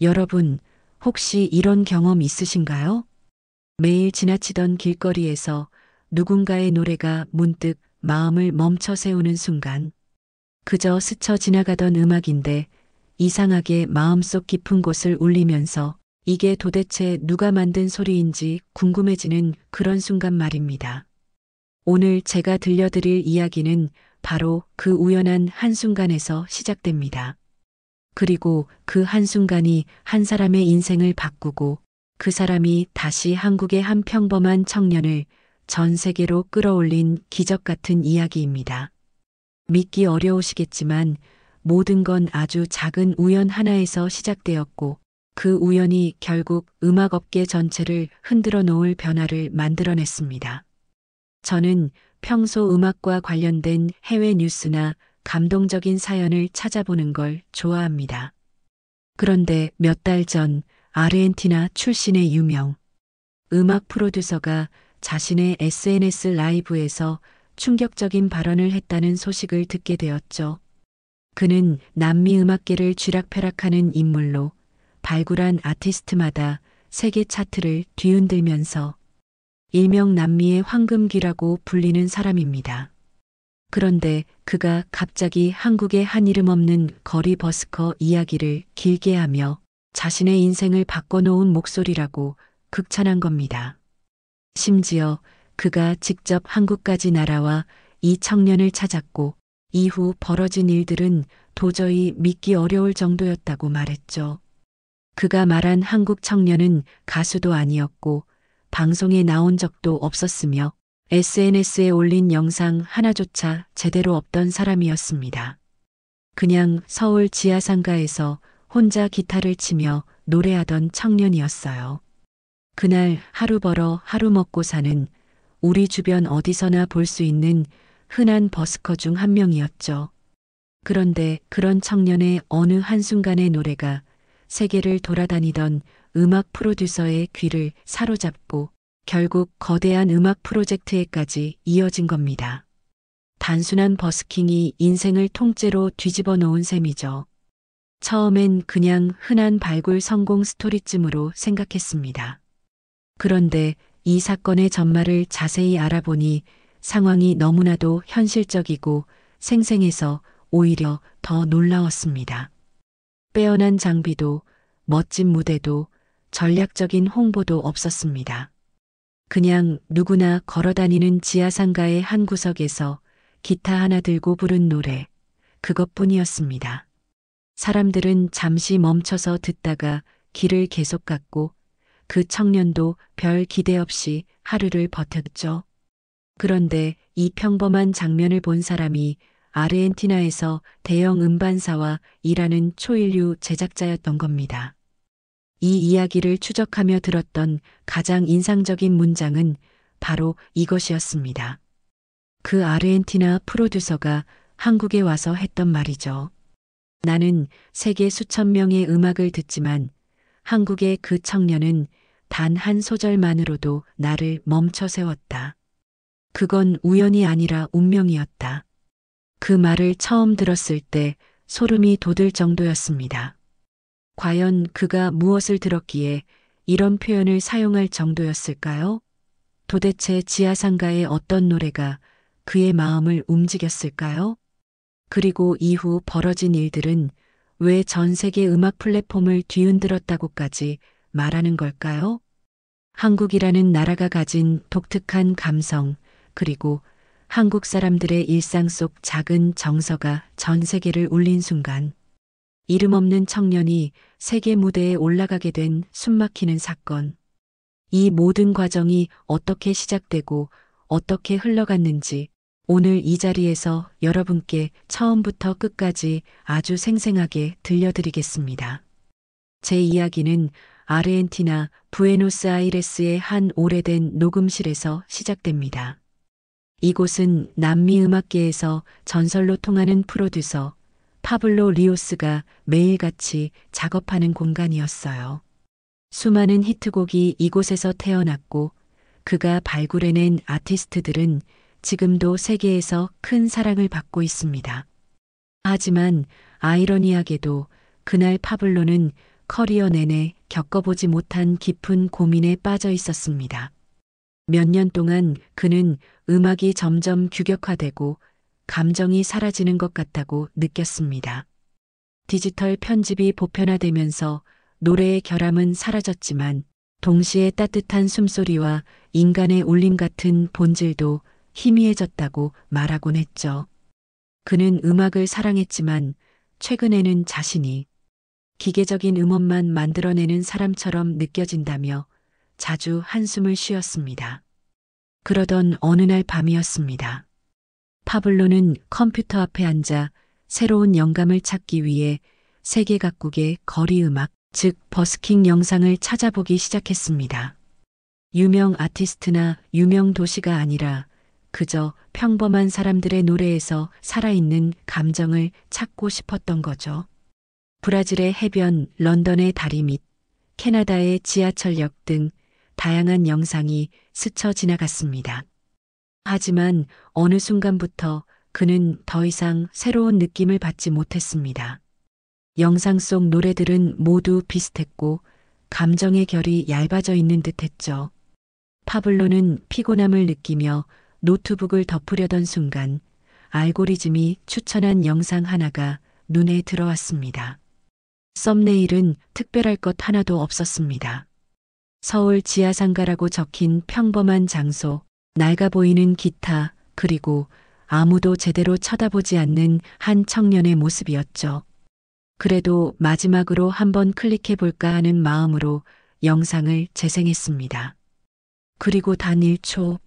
여러분, 혹시 이런 경험 있으신가요? 매일 지나치던 길거리에서 누군가의 노래가 문득 마음을 멈춰 세우는 순간, 그저 스쳐 지나가던 음악인데 이상하게 마음속 깊은 곳을 울리면서 이게 도대체 누가 만든 소리인지 궁금해지는 그런 순간 말입니다. 오늘 제가 들려드릴 이야기는 바로 그 우연한 한순간에서 시작됩니다. 그리고 그 한순간이 한 사람의 인생을 바꾸고 그 사람이 다시 한국의 한 평범한 청년을 전 세계로 끌어올린 기적 같은 이야기입니다. 믿기 어려우시겠지만 모든 건 아주 작은 우연 하나에서 시작되었고 그 우연이 결국 음악업계 전체를 흔들어 놓을 변화를 만들어냈습니다. 저는 평소 음악과 관련된 해외 뉴스나 감동적인 사연을 찾아보는 걸 좋아합니다. 그런데 몇 달 전 아르헨티나 출신의 유명 음악 프로듀서가 자신의 SNS 라이브에서 충격적인 발언을 했다는 소식을 듣게 되었죠. 그는 남미 음악계를 쥐락펴락하는 인물로 발굴한 아티스트마다 세계 차트를 뒤흔들면서 일명 남미의 황금귀라고 불리는 사람입니다. 그런데 그가 갑자기 한국의 한 이름 없는 거리 버스커 이야기를 길게 하며 자신의 인생을 바꿔놓은 목소리라고 극찬한 겁니다. 심지어 그가 직접 한국까지 날아와 이 청년을 찾았고 이후 벌어진 일들은 도저히 믿기 어려울 정도였다고 말했죠. 그가 말한 한국 청년은 가수도 아니었고 방송에 나온 적도 없었으며 SNS에 올린 영상 하나조차 제대로 없던 사람이었습니다. 그냥 서울 지하상가에서 혼자 기타를 치며 노래하던 청년이었어요. 그날 하루 벌어 하루 먹고 사는 우리 주변 어디서나 볼 수 있는 흔한 버스커 중 한 명이었죠. 그런데 그런 청년의 어느 한순간의 노래가 세계를 돌아다니던 음악 프로듀서의 귀를 사로잡고 결국 거대한 음악 프로젝트에까지 이어진 겁니다. 단순한 버스킹이 인생을 통째로 뒤집어 놓은 셈이죠. 처음엔 그냥 흔한 발굴 성공 스토리쯤으로 생각했습니다. 그런데 이 사건의 전말을 자세히 알아보니 상황이 너무나도 현실적이고 생생해서 오히려 더 놀라웠습니다. 빼어난 장비도 멋진 무대도 전략적인 홍보도 없었습니다. 그냥 누구나 걸어다니는 지하상가의 한 구석에서 기타 하나 들고 부른 노래, 그것뿐이었습니다. 사람들은 잠시 멈춰서 듣다가 길을 계속 갔고 그 청년도 별 기대 없이 하루를 버텼죠. 그런데 이 평범한 장면을 본 사람이 아르헨티나에서 대형 음반사와 일하는 초일류 제작자였던 겁니다. 이 이야기를 추적하며 들었던 가장 인상적인 문장은 바로 이것이었습니다. 그 아르헨티나 프로듀서가 한국에 와서 했던 말이죠. 나는 세계 수천 명의 음악을 듣지만 한국의 그 청년은 단 한 소절만으로도 나를 멈춰 세웠다. 그건 우연이 아니라 운명이었다. 그 말을 처음 들었을 때 소름이 돋을 정도였습니다. 과연 그가 무엇을 들었기에 이런 표현을 사용할 정도였을까요? 도대체 지하상가의 어떤 노래가 그의 마음을 움직였을까요? 그리고 이후 벌어진 일들은 왜 전 세계 음악 플랫폼을 뒤흔들었다고까지 말하는 걸까요? 한국이라는 나라가 가진 독특한 감성, 그리고 한국 사람들의 일상 속 작은 정서가 전 세계를 울린 순간, 이름 없는 청년이 세계 무대에 올라가게 된 숨막히는 사건. 이 모든 과정이 어떻게 시작되고 어떻게 흘러갔는지 오늘 이 자리에서 여러분께 처음부터 끝까지 아주 생생하게 들려드리겠습니다. 제 이야기는 아르헨티나 부에노스아이레스의 한 오래된 녹음실에서 시작됩니다. 이곳은 남미 음악계에서 전설로 통하는 프로듀서 파블로 리오스가 매일같이 작업하는 공간이었어요. 수많은 히트곡이 이곳에서 태어났고 그가 발굴해낸 아티스트들은 지금도 세계에서 큰 사랑을 받고 있습니다. 하지만 아이러니하게도 그날 파블로는 커리어 내내 겪어보지 못한 깊은 고민에 빠져 있었습니다. 몇 년 동안 그는 음악이 점점 규격화되고 감정이 사라지는 것 같다고 느꼈습니다. 디지털 편집이 보편화되면서 노래의 결함은 사라졌지만 동시에 따뜻한 숨소리와 인간의 울림 같은 본질도 희미해졌다고 말하곤 했죠. 그는 음악을 사랑했지만 최근에는 자신이 기계적인 음원만 만들어내는 사람처럼 느껴진다며 자주 한숨을 쉬었습니다. 그러던 어느 날 밤이었습니다. 파블로는 컴퓨터 앞에 앉아 새로운 영감을 찾기 위해 세계 각국의 거리 음악, 즉 버스킹 영상을 찾아보기 시작했습니다. 유명 아티스트나 유명 도시가 아니라 그저 평범한 사람들의 노래에서 살아있는 감정을 찾고 싶었던 거죠. 브라질의 해변, 런던의 다리 밑, 캐나다의 지하철역 등 다양한 영상이 스쳐 지나갔습니다. 하지만 어느 순간부터 그는 더 이상 새로운 느낌을 받지 못했습니다. 영상 속 노래들은 모두 비슷했고 감정의 결이 얇아져 있는 듯했죠. 파블로는 피곤함을 느끼며 노트북을 덮으려던 순간 알고리즘이 추천한 영상 하나가 눈에 들어왔습니다. 썸네일은 특별할 것 하나도 없었습니다. 서울 지하상가라고 적힌 평범한 장소, 낡아 보이는 기타, 그리고 아무도 제대로 쳐다보지 않는 한 청년의 모습이었죠. 그래도 마지막으로 한번 클릭해 볼까 하는 마음으로 영상을 재생했습니다. 그리고 단 1초,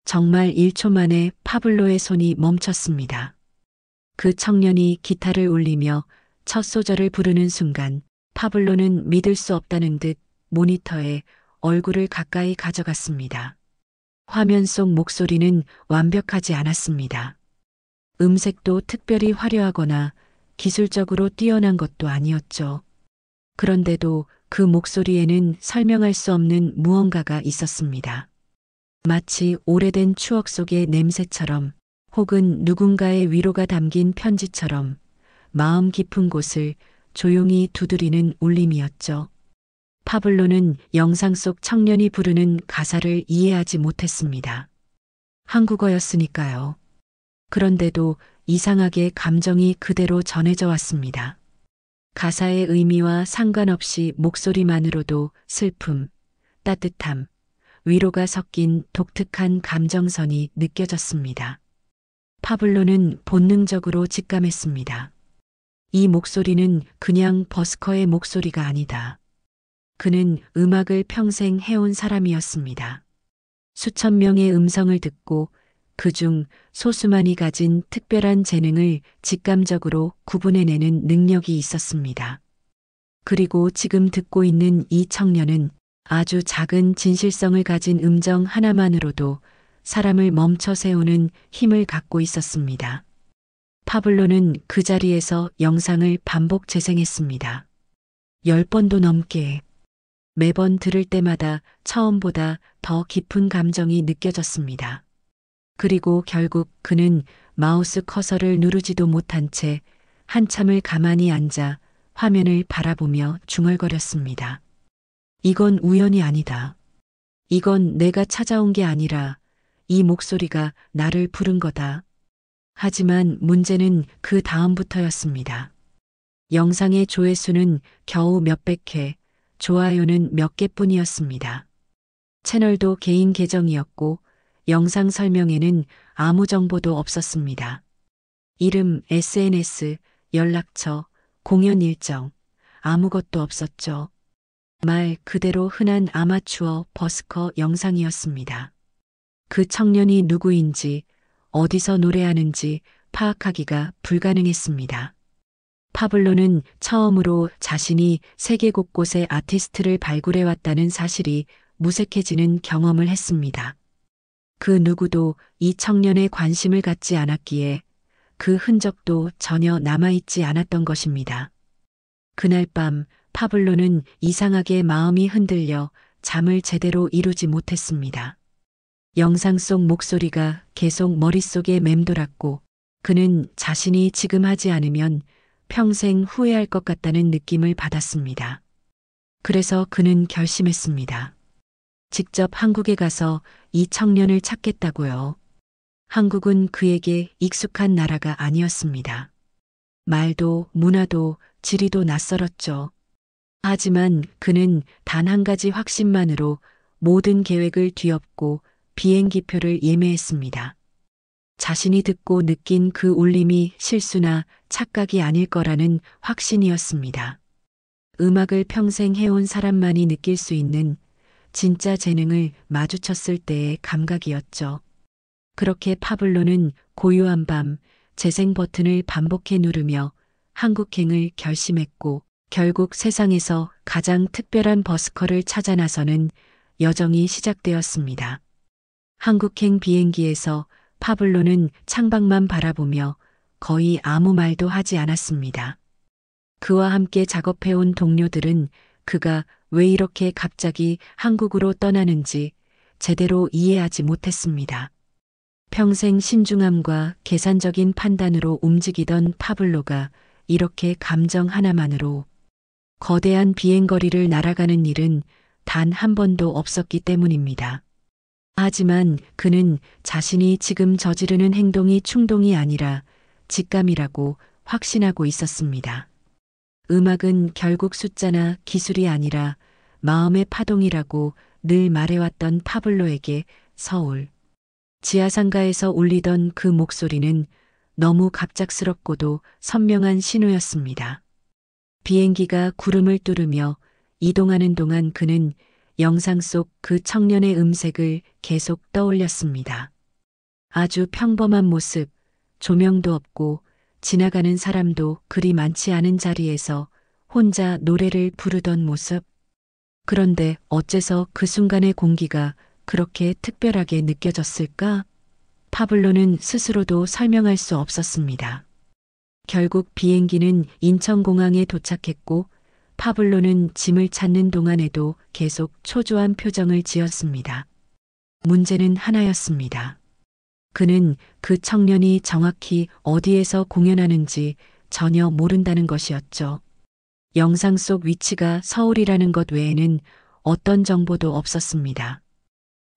정말 1초 만에 파블로의 손이 멈췄습니다. 그 청년이 기타를 울리며 첫 소절을 부르는 순간 파블로는 믿을 수 없다는 듯 모니터에 얼굴을 가까이 가져갔습니다. 화면 속 목소리는 완벽하지 않았습니다. 음색도 특별히 화려하거나 기술적으로 뛰어난 것도 아니었죠. 그런데도 그 목소리에는 설명할 수 없는 무언가가 있었습니다. 마치 오래된 추억 속의 냄새처럼 혹은 누군가의 위로가 담긴 편지처럼 마음 깊은 곳을 조용히 두드리는 울림이었죠. 파블로는 영상 속 청년이 부르는 가사를 이해하지 못했습니다. 한국어였으니까요. 그런데도 이상하게 감정이 그대로 전해져 왔습니다. 가사의 의미와 상관없이 목소리만으로도 슬픔, 따뜻함, 위로가 섞인 독특한 감정선이 느껴졌습니다. 파블로는 본능적으로 직감했습니다. 이 목소리는 그냥 버스커의 목소리가 아니다. 그는 음악을 평생 해온 사람이었습니다. 수천 명의 음성을 듣고 그중 소수만이 가진 특별한 재능을 직감적으로 구분해내는 능력이 있었습니다. 그리고 지금 듣고 있는 이 청년은 아주 작은 진실성을 가진 음정 하나만으로도 사람을 멈춰 세우는 힘을 갖고 있었습니다. 파블로는 그 자리에서 영상을 반복 재생했습니다. 10번도 넘게. 매번 들을 때마다 처음보다 더 깊은 감정이 느껴졌습니다. 그리고 결국 그는 마우스 커서를 누르지도 못한 채 한참을 가만히 앉아 화면을 바라보며 중얼거렸습니다. 이건 우연이 아니다. 이건 내가 찾아온 게 아니라 이 목소리가 나를 부른 거다. 하지만 문제는 그 다음부터였습니다. 영상의 조회수는 겨우 몇백 회, 좋아요는 몇 개뿐이었습니다. 채널도 개인 계정이었고 영상 설명에는 아무 정보도 없었습니다. 이름, SNS, 연락처, 공연 일정, 아무것도 없었죠. 말 그대로 흔한 아마추어 버스커 영상이었습니다. 그 청년이 누구인지, 어디서 노래하는지 파악하기가 불가능했습니다. 파블로는 처음으로 자신이 세계 곳곳의 아티스트를 발굴해왔다는 사실이 무색해지는 경험을 했습니다. 그 누구도 이 청년의 관심을 갖지 않았기에 그 흔적도 전혀 남아있지 않았던 것입니다. 그날 밤 파블로는 이상하게 마음이 흔들려 잠을 제대로 이루지 못했습니다. 영상 속 목소리가 계속 머릿속에 맴돌았고 그는 자신이 지금 하지 않으면 평생 후회할 것 같다는 느낌을 받았습니다. 그래서 그는 결심했습니다. 직접 한국에 가서 이 청년을 찾겠다고요. 한국은 그에게 익숙한 나라가 아니었습니다. 말도 문화도 지리도 낯설었죠. 하지만 그는 단 한 가지 확신만으로 모든 계획을 뒤엎고 비행기표를 예매했습니다. 자신이 듣고 느낀 그 울림이 실수나 착각이 아닐 거라는 확신이었습니다. 음악을 평생 해온 사람만이 느낄 수 있는 진짜 재능을 마주쳤을 때의 감각이었죠. 그렇게 파블로는 고요한 밤 재생 버튼을 반복해 누르며 한국행을 결심했고 결국 세상에서 가장 특별한 버스커를 찾아 나서는 여정이 시작되었습니다. 한국행 비행기에서 파블로는 창밖만 바라보며 거의 아무 말도 하지 않았습니다. 그와 함께 작업해온 동료들은 그가 왜 이렇게 갑자기 한국으로 떠나는지 제대로 이해하지 못했습니다. 평생 신중함과 계산적인 판단으로 움직이던 파블로가 이렇게 감정 하나만으로 거대한 비행거리를 날아가는 일은 단 한 번도 없었기 때문입니다. 하지만 그는 자신이 지금 저지르는 행동이 충동이 아니라 직감이라고 확신하고 있었습니다. 음악은 결국 숫자나 기술이 아니라 마음의 파동이라고 늘 말해왔던 파블로에게 서울 지하상가에서 울리던 그 목소리는 너무 갑작스럽고도 선명한 신호였습니다. 비행기가 구름을 뚫으며 이동하는 동안 그는 영상 속 그 청년의 음색을 계속 떠올렸습니다. 아주 평범한 모습, 조명도 없고 지나가는 사람도 그리 많지 않은 자리에서 혼자 노래를 부르던 모습. 그런데 어째서 그 순간의 공기가 그렇게 특별하게 느껴졌을까? 파블로는 스스로도 설명할 수 없었습니다. 결국 비행기는 인천공항에 도착했고 파블로는 짐을 찾는 동안에도 계속 초조한 표정을 지었습니다. 문제는 하나였습니다. 그는 그 청년이 정확히 어디에서 공연하는지 전혀 모른다는 것이었죠. 영상 속 위치가 서울이라는 것 외에는 어떤 정보도 없었습니다.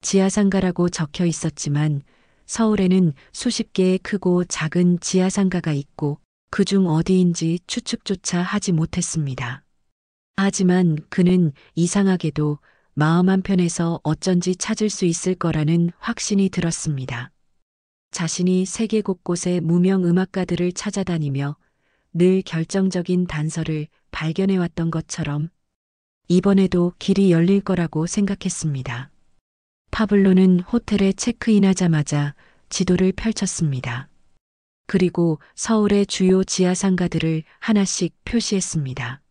지하상가라고 적혀 있었지만 서울에는 수십 개의 크고 작은 지하상가가 있고 그중 어디인지 추측조차 하지 못했습니다. 하지만 그는 이상하게도 마음 한편에서 어쩐지 찾을 수 있을 거라는 확신이 들었습니다. 자신이 세계 곳곳의 무명 음악가들을 찾아다니며 늘 결정적인 단서를 발견해왔던 것처럼 이번에도 길이 열릴 거라고 생각했습니다. 파블로는 호텔에 체크인하자마자 지도를 펼쳤습니다. 그리고 서울의 주요 지하상가들을 하나씩 표시했습니다.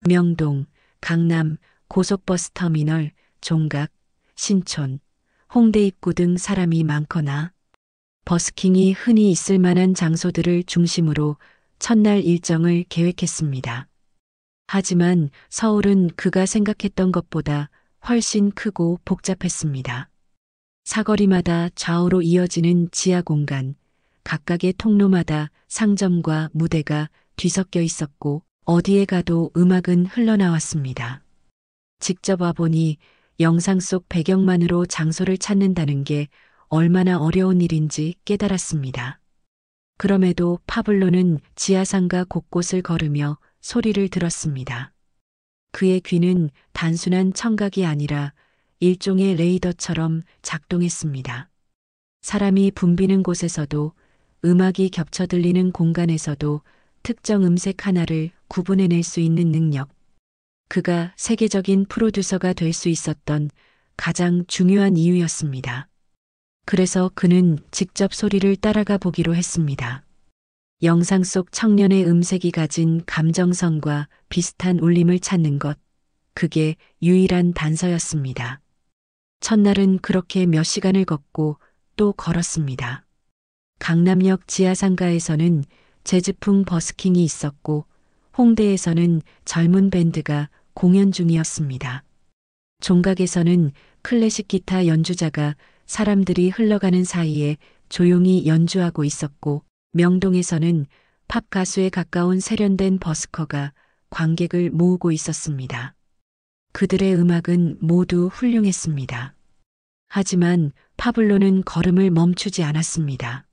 명동, 강남, 고속버스 터미널, 종각, 신촌, 홍대 입구 등 사람이 많거나 버스킹이 흔히 있을 만한 장소들을 중심으로 첫날 일정을 계획했습니다. 하지만 서울은 그가 생각했던 것보다 훨씬 크고 복잡했습니다. 사거리마다 좌우로 이어지는 지하 공간, 각각의 통로마다 상점과 무대가 뒤섞여 있었고 어디에 가도 음악은 흘러나왔습니다. 직접 와보니 영상 속 배경만으로 장소를 찾는다는 게 얼마나 어려운 일인지 깨달았습니다. 그럼에도 파블로는 지하상가 곳곳을 걸으며 소리를 들었습니다. 그의 귀는 단순한 청각이 아니라 일종의 레이더처럼 작동했습니다. 사람이 붐비는 곳에서도 음악이 겹쳐 들리는 공간에서도 특정 음색 하나를 구분해낼 수 있는 능력. 그가 세계적인 프로듀서가 될 수 있었던 가장 중요한 이유였습니다. 그래서 그는 직접 소리를 따라가 보기로 했습니다. 영상 속 청년의 음색이 가진 감정선과 비슷한 울림을 찾는 것, 그게 유일한 단서였습니다. 첫날은 그렇게 몇 시간을 걷고 또 걸었습니다. 강남역 지하상가에서는 재즈풍 버스킹이 있었고 홍대에서는 젊은 밴드가 공연 중이었습니다. 종각에서는 클래식 기타 연주자가 사람들이 흘러가는 사이에 조용히 연주하고 있었고 명동에서는 팝 가수에 가까운 세련된 버스커가 관객을 모으고 있었습니다. 그들의 음악은 모두 훌륭했습니다. 하지만 파블로는 걸음을 멈추지 않았습니다.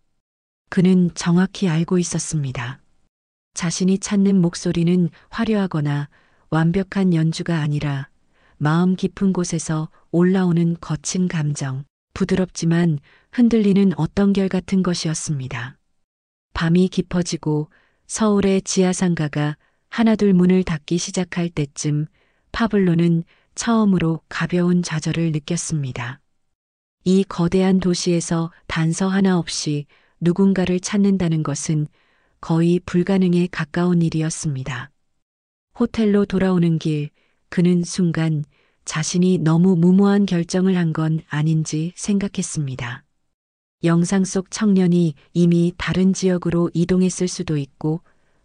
그는 정확히 알고 있었습니다. 자신이 찾는 목소리는 화려하거나 완벽한 연주가 아니라 마음 깊은 곳에서 올라오는 거친 감정, 부드럽지만 흔들리는 어떤 결 같은 것이었습니다. 밤이 깊어지고 서울의 지하상가가 하나둘 문을 닫기 시작할 때쯤 파블로는 처음으로 가벼운 좌절을 느꼈습니다. 이 거대한 도시에서 단서 하나 없이 누군가를 찾는다는 것은 거의 불가능에 가까운 일이었습니다. 호텔로 돌아오는 길, 그는 순간 자신이 너무 무모한 결정을 한 건 아닌지 생각했습니다. 영상 속 청년이 이미 다른 지역으로 이동했을 수도 있고,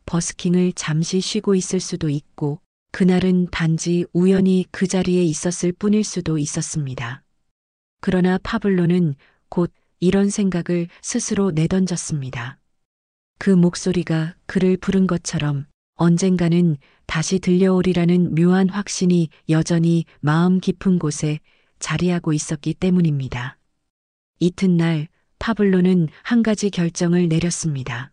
버스킹을 잠시 쉬고 있을 수도 있고, 그날은 단지 우연히 그 자리에 있었을 뿐일 수도 있었습니다. 그러나 파블로는 곧 이런 생각을 스스로 내던졌습니다. 그 목소리가 그를 부른 것처럼 언젠가는 다시 들려오리라는 묘한 확신이 여전히 마음 깊은 곳에 자리하고 있었기 때문입니다. 이튿날 파블로는 한 가지 결정을 내렸습니다.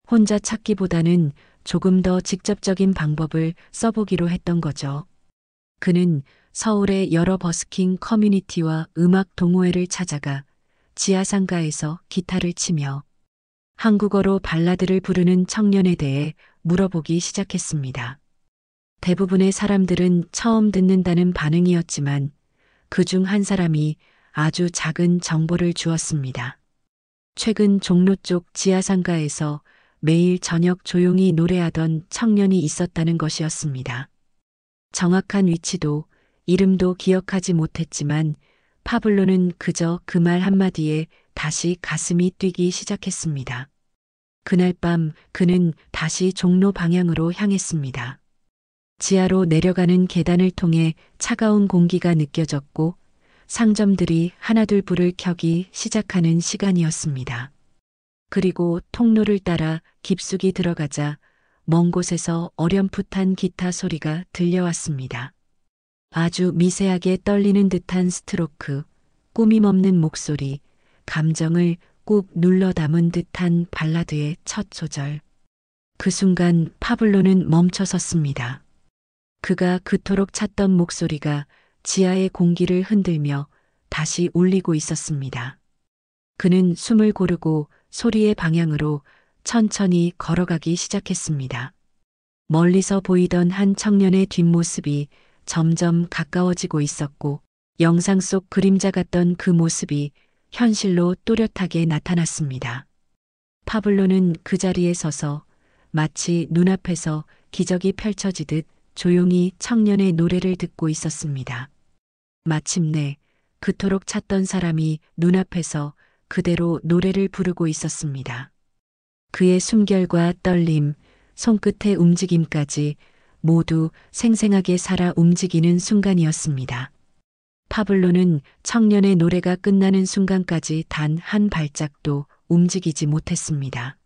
혼자 찾기보다는 조금 더 직접적인 방법을 써보기로 했던 거죠. 그는 서울의 여러 버스킹 커뮤니티와 음악 동호회를 찾아가 지하상가에서 기타를 치며 한국어로 발라드를 부르는 청년에 대해 물어보기 시작했습니다. 대부분의 사람들은 처음 듣는다는 반응이었지만 그중 한 사람이 아주 작은 정보를 주었습니다. 최근 종로 쪽 지하상가에서 매일 저녁 조용히 노래하던 청년이 있었다는 것이었습니다. 정확한 위치도 이름도 기억하지 못했지만 파블로는 그저 그 말 한마디에 다시 가슴이 뛰기 시작했습니다. 그날 밤 그는 다시 종로 방향으로 향했습니다. 지하로 내려가는 계단을 통해 차가운 공기가 느껴졌고 상점들이 하나둘 불을 켜기 시작하는 시간이었습니다. 그리고 통로를 따라 깊숙이 들어가자 먼 곳에서 어렴풋한 기타 소리가 들려왔습니다. 아주 미세하게 떨리는 듯한 스트로크, 꾸밈 없는 목소리, 감정을 꾹 눌러 담은 듯한 발라드의 첫 소절. 그 순간 파블로는 멈춰섰습니다. 그가 그토록 찾던 목소리가 지하의 공기를 흔들며 다시 울리고 있었습니다. 그는 숨을 고르고 소리의 방향으로 천천히 걸어가기 시작했습니다. 멀리서 보이던 한 청년의 뒷모습이 점점 가까워지고 있었고 영상 속 그림자 같던 그 모습이 현실로 또렷하게 나타났습니다. 파블로는 그 자리에 서서 마치 눈앞에서 기적이 펼쳐지듯 조용히 청년의 노래를 듣고 있었습니다. 마침내 그토록 찾던 사람이 눈앞에서 그대로 노래를 부르고 있었습니다. 그의 숨결과 떨림, 손끝의 움직임까지 모두 생생하게 살아 움직이는 순간이었습니다. 파블로는 청년의 노래가 끝나는 순간까지 단 한 발짝도 움직이지 못했습니다.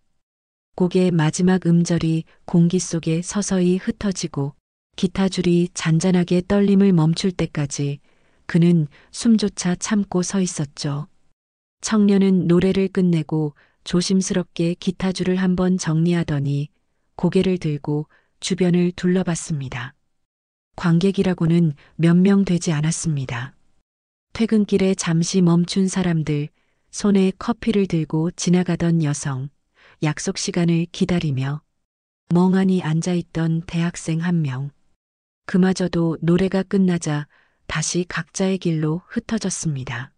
곡의 마지막 음절이 공기 속에 서서히 흩어지고 기타줄이 잔잔하게 떨림을 멈출 때까지 그는 숨조차 참고 서 있었죠. 청년은 노래를 끝내고 조심스럽게 기타줄을 한번 정리하더니 고개를 들고 주변을 둘러봤습니다. 관객이라고는 몇 명 되지 않았습니다. 퇴근길에 잠시 멈춘 사람들, 손에 커피를 들고 지나가던 여성, 약속 시간을 기다리며 멍하니 앉아있던 대학생 한 명. 그마저도 노래가 끝나자 다시 각자의 길로 흩어졌습니다.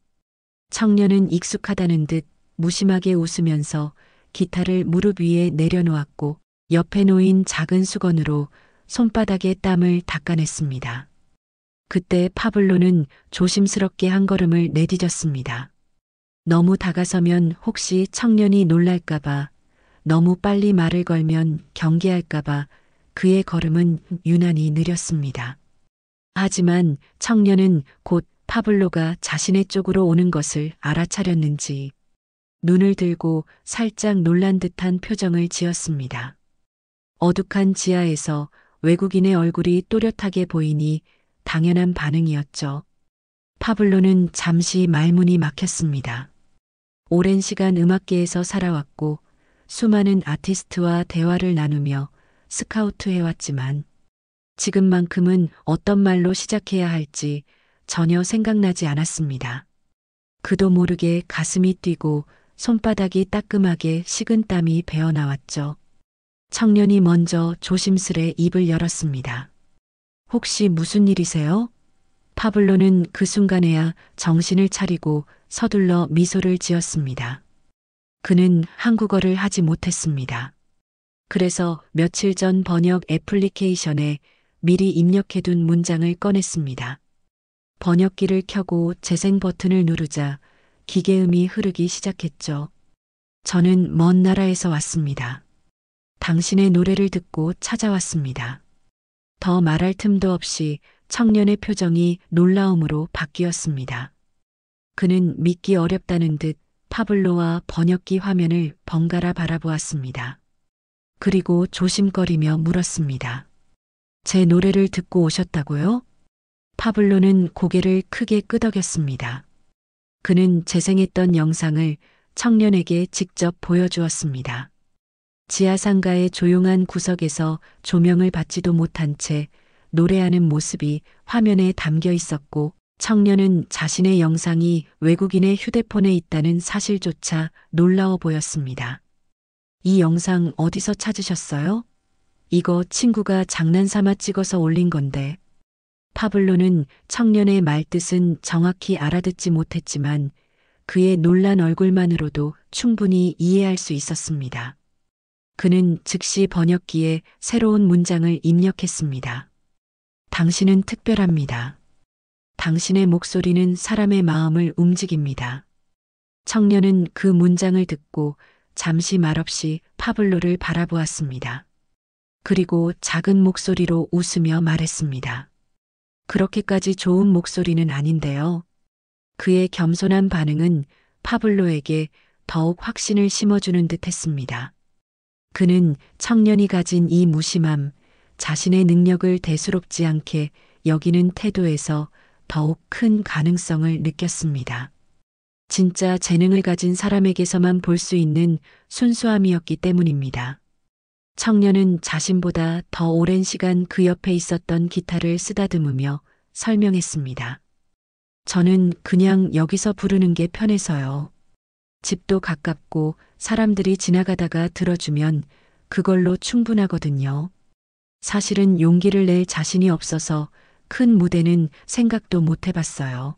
청년은 익숙하다는 듯 무심하게 웃으면서 기타를 무릎 위에 내려놓았고 옆에 놓인 작은 수건으로 손바닥에 땀을 닦아냈습니다. 그때 파블로는 조심스럽게 한 걸음을 내디뎠습니다. 너무 다가서면 혹시 청년이 놀랄까봐, 너무 빨리 말을 걸면 경계할까봐 그의 걸음은 유난히 느렸습니다. 하지만 청년은 곧 파블로가 자신의 쪽으로 오는 것을 알아차렸는지 눈을 들고 살짝 놀란 듯한 표정을 지었습니다. 어둑한 지하에서 외국인의 얼굴이 또렷하게 보이니 당연한 반응이었죠. 파블로는 잠시 말문이 막혔습니다. 오랜 시간 음악계에서 살아왔고 수많은 아티스트와 대화를 나누며 스카우트 해왔지만 지금만큼은 어떤 말로 시작해야 할지 전혀 생각나지 않았습니다. 그도 모르게 가슴이 뛰고 손바닥이 따끔하게 식은 땀이 배어 나왔죠. 청년이 먼저 조심스레 입을 열었습니다. 혹시 무슨 일이세요? 파블로는 그 순간에야 정신을 차리고 서둘러 미소를 지었습니다. 그는 한국어를 하지 못했습니다. 그래서 며칠 전 번역 애플리케이션에 미리 입력해둔 문장을 꺼냈습니다. 번역기를 켜고 재생 버튼을 누르자 기계음이 흐르기 시작했죠. 저는 먼 나라에서 왔습니다. 당신의 노래를 듣고 찾아왔습니다. 더 말할 틈도 없이 청년의 표정이 놀라움으로 바뀌었습니다. 그는 믿기 어렵다는 듯 파블로와 번역기 화면을 번갈아 바라보았습니다. 그리고 조심거리며 물었습니다. 제 노래를 듣고 오셨다고요? 파블로는 고개를 크게 끄덕였습니다. 그는 재생했던 영상을 청년에게 직접 보여주었습니다. 지하상가의 조용한 구석에서 조명을 받지도 못한 채 노래하는 모습이 화면에 담겨 있었고 청년은 자신의 영상이 외국인의 휴대폰에 있다는 사실조차 놀라워 보였습니다. 이 영상 어디서 찾으셨어요? 이거 친구가 장난삼아 찍어서 올린 건데. 파블로는 청년의 말뜻은 정확히 알아듣지 못했지만 그의 놀란 얼굴만으로도 충분히 이해할 수 있었습니다. 그는 즉시 번역기에 새로운 문장을 입력했습니다. 당신은 특별합니다. 당신의 목소리는 사람의 마음을 움직입니다. 청년은 그 문장을 듣고 잠시 말없이 파블로를 바라보았습니다. 그리고 작은 목소리로 웃으며 말했습니다. 그렇게까지 좋은 목소리는 아닌데요. 그의 겸손한 반응은 파블로에게 더욱 확신을 심어주는 듯 했습니다. 그는 청년이 가진 이 무심함, 자신의 능력을 대수롭지 않게 여기는 태도에서 더욱 큰 가능성을 느꼈습니다. 진짜 재능을 가진 사람에게서만 볼 수 있는 순수함이었기 때문입니다. 청년은 자신보다 더 오랜 시간 그 옆에 있었던 기타를 쓰다듬으며 설명했습니다. 저는 그냥 여기서 부르는 게 편해서요. 집도 가깝고 사람들이 지나가다가 들어주면 그걸로 충분하거든요. 사실은 용기를 낼 자신이 없어서 큰 무대는 생각도 못 해봤어요.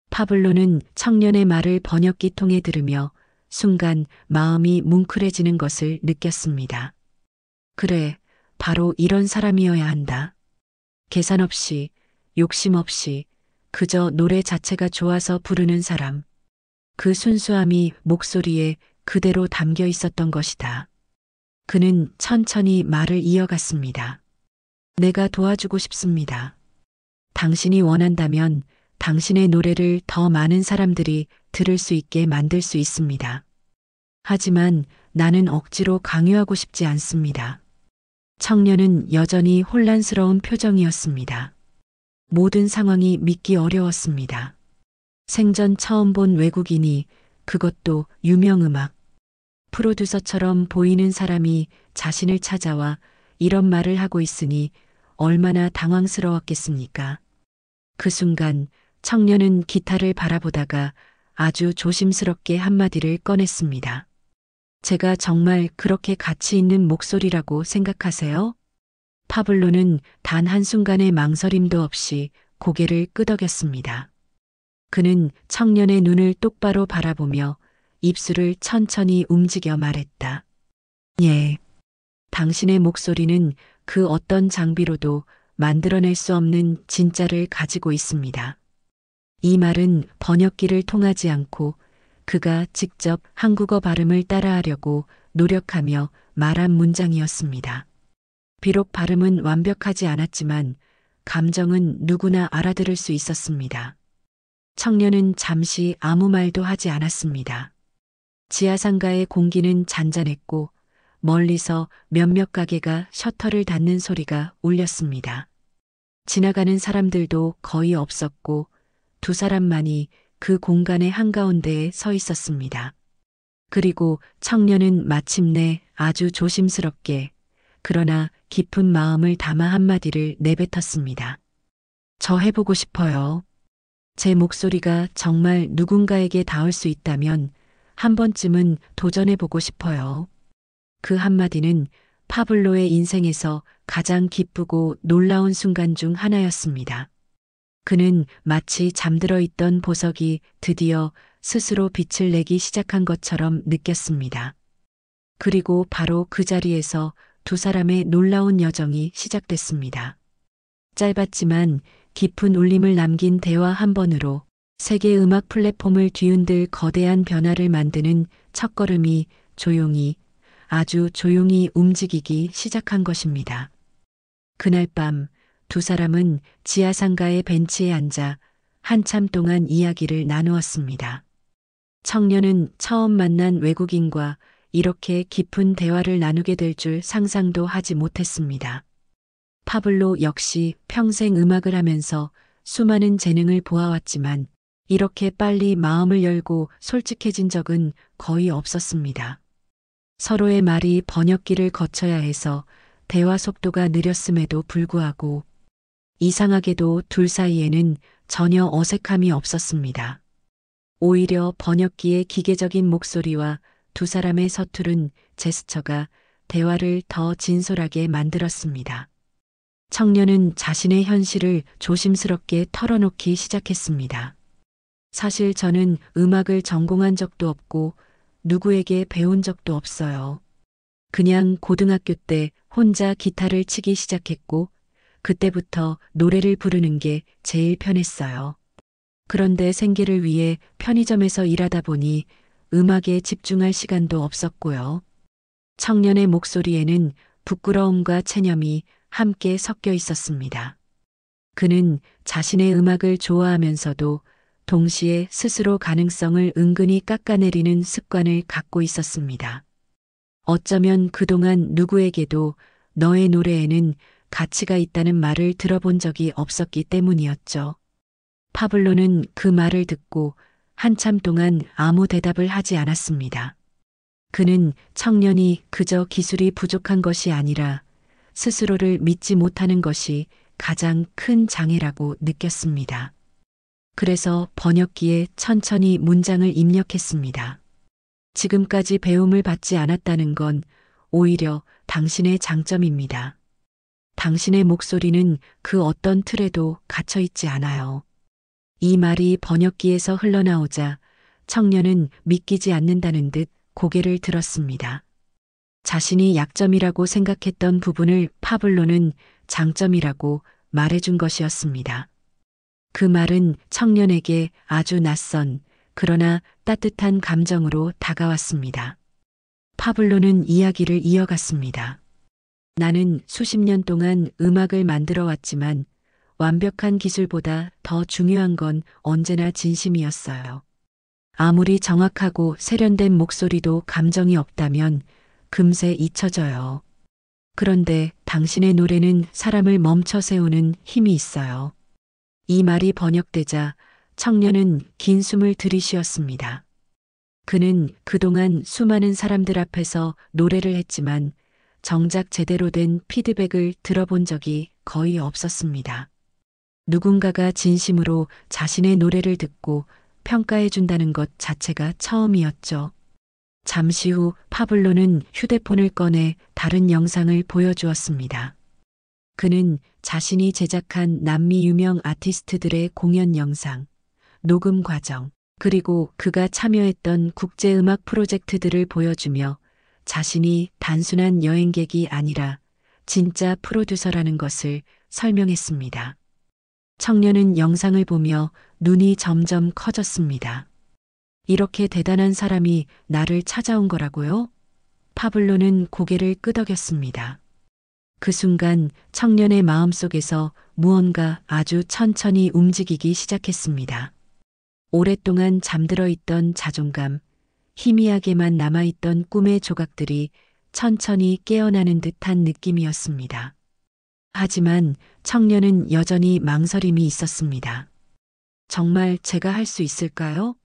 파블로는 청년의 말을 번역기 통해 들으며 순간 마음이 뭉클해지는 것을 느꼈습니다. 그래, 바로 이런 사람이어야 한다. 계산 없이, 욕심 없이, 그저 노래 자체가 좋아서 부르는 사람. 그 순수함이 목소리에 그대로 담겨 있었던 것이다. 그는 천천히 말을 이어갔습니다. 내가 도와주고 싶습니다. 당신이 원한다면 당신의 노래를 더 많은 사람들이 들을 수 있게 만들 수 있습니다. 하지만 나는 억지로 강요하고 싶지 않습니다. 청년은 여전히 혼란스러운 표정이었습니다. 모든 상황이 믿기 어려웠습니다. 생전 처음 본 외국인이, 그것도 유명 음악 프로듀서처럼 보이는 사람이 자신을 찾아와 이런 말을 하고 있으니 얼마나 당황스러웠겠습니까? 그 순간 청년은 기타를 바라보다가 아주 조심스럽게 한마디를 꺼냈습니다. 제가 정말 그렇게 가치 있는 목소리라고 생각하세요? 파블로는 단 한순간의 망설임도 없이 고개를 끄덕였습니다. 그는 청년의 눈을 똑바로 바라보며 입술을 천천히 움직여 말했다. 예. 당신의 목소리는 그 어떤 장비로도 만들어낼 수 없는 진짜를 가지고 있습니다. 이 말은 번역기를 통하지 않고 그가 직접 한국어 발음을 따라하려고 노력하며 말한 문장이었습니다. 비록 발음은 완벽하지 않았지만 감정은 누구나 알아들을 수 있었습니다. 청년은 잠시 아무 말도 하지 않았습니다. 지하상가의 공기는 잔잔했고 멀리서 몇몇 가게가 셔터를 닫는 소리가 울렸습니다. 지나가는 사람들도 거의 없었고 두 사람만이 그 공간의 한가운데에 서 있었습니다. 그리고 청년은 마침내 아주 조심스럽게 그러나 깊은 마음을 담아 한마디를 내뱉었습니다. 저 해보고 싶어요. 제 목소리가 정말 누군가에게 닿을 수 있다면 한 번쯤은 도전해보고 싶어요. 그 한마디는 파블로의 인생에서 가장 기쁘고 놀라운 순간 중 하나였습니다. 그는 마치 잠들어 있던 보석이 드디어 스스로 빛을 내기 시작한 것처럼 느꼈습니다. 그리고 바로 그 자리에서 두 사람의 놀라운 여정이 시작됐습니다. 짧았지만 깊은 울림을 남긴 대화 한 번으로 세계 음악 플랫폼을 뒤흔들 거대한 변화를 만드는 첫걸음이 조용히, 아주 조용히 움직이기 시작한 것입니다. 그날 밤 두 사람은 지하상가의 벤치에 앉아 한참 동안 이야기를 나누었습니다. 청년은 처음 만난 외국인과 이렇게 깊은 대화를 나누게 될 줄 상상도 하지 못했습니다. 파블로 역시 평생 음악을 하면서 수많은 재능을 보아왔지만 이렇게 빨리 마음을 열고 솔직해진 적은 거의 없었습니다. 서로의 말이 번역기를 거쳐야 해서 대화 속도가 느렸음에도 불구하고 이상하게도 둘 사이에는 전혀 어색함이 없었습니다. 오히려 번역기의 기계적인 목소리와 두 사람의 서투른 제스처가 대화를 더 진솔하게 만들었습니다. 청년은 자신의 현실을 조심스럽게 털어놓기 시작했습니다. 사실 저는 음악을 전공한 적도 없고 누구에게 배운 적도 없어요. 그냥 고등학교 때 혼자 기타를 치기 시작했고 그때부터 노래를 부르는 게 제일 편했어요. 그런데 생계를 위해 편의점에서 일하다 보니 음악에 집중할 시간도 없었고요. 청년의 목소리에는 부끄러움과 체념이 함께 섞여 있었습니다. 그는 자신의 음악을 좋아하면서도 동시에 스스로 가능성을 은근히 깎아내리는 습관을 갖고 있었습니다. 어쩌면 그동안 누구에게도 너의 노래에는 가치가 있다는 말을 들어본 적이 없었기 때문이었죠. 파블로는 그 말을 듣고 한참 동안 아무 대답을 하지 않았습니다. 그는 청년이 그저 기술이 부족한 것이 아니라 스스로를 믿지 못하는 것이 가장 큰 장애라고 느꼈습니다. 그래서 번역기에 천천히 문장을 입력했습니다. 지금까지 배움을 받지 않았다는 건 오히려 당신의 장점입니다. 당신의 목소리는 그 어떤 틀에도 갇혀 있지 않아요. 이 말이 번역기에서 흘러나오자 청년은 믿기지 않는다는 듯 고개를 들었습니다. 자신이 약점이라고 생각했던 부분을 파블로는 장점이라고 말해준 것이었습니다. 그 말은 청년에게 아주 낯선 그러나 따뜻한 감정으로 다가왔습니다. 파블로는 이야기를 이어갔습니다. 나는 수십 년 동안 음악을 만들어 왔지만 완벽한 기술보다 더 중요한 건 언제나 진심이었어요. 아무리 정확하고 세련된 목소리도 감정이 없다면 금세 잊혀져요. 그런데 당신의 노래는 사람을 멈춰 세우는 힘이 있어요. 이 말이 번역되자 청년은 긴 숨을 들이쉬었습니다. 그는 그동안 수많은 사람들 앞에서 노래를 했지만 정작 제대로 된 피드백을 들어본 적이 거의 없었습니다. 누군가가 진심으로 자신의 노래를 듣고 평가해 준다는 것 자체가 처음이었죠. 잠시 후 파블로는 휴대폰을 꺼내 다른 영상을 보여주었습니다. 그는 자신이 제작한 남미 유명 아티스트들의 공연 영상, 녹음 과정, 그리고 그가 참여했던 국제음악 프로젝트들을 보여주며 자신이 단순한 여행객이 아니라 진짜 프로듀서라는 것을 설명했습니다. 청년은 영상을 보며 눈이 점점 커졌습니다. 이렇게 대단한 사람이 나를 찾아온 거라고요? 파블로는 고개를 끄덕였습니다. 그 순간 청년의 마음속에서 무언가 아주 천천히 움직이기 시작했습니다. 오랫동안 잠들어 있던 자존감, 희미하게만 남아있던 꿈의 조각들이 천천히 깨어나는 듯한 느낌이었습니다. 하지만 청년은 여전히 망설임이 있었습니다. 정말 제가 할 수 있을까요?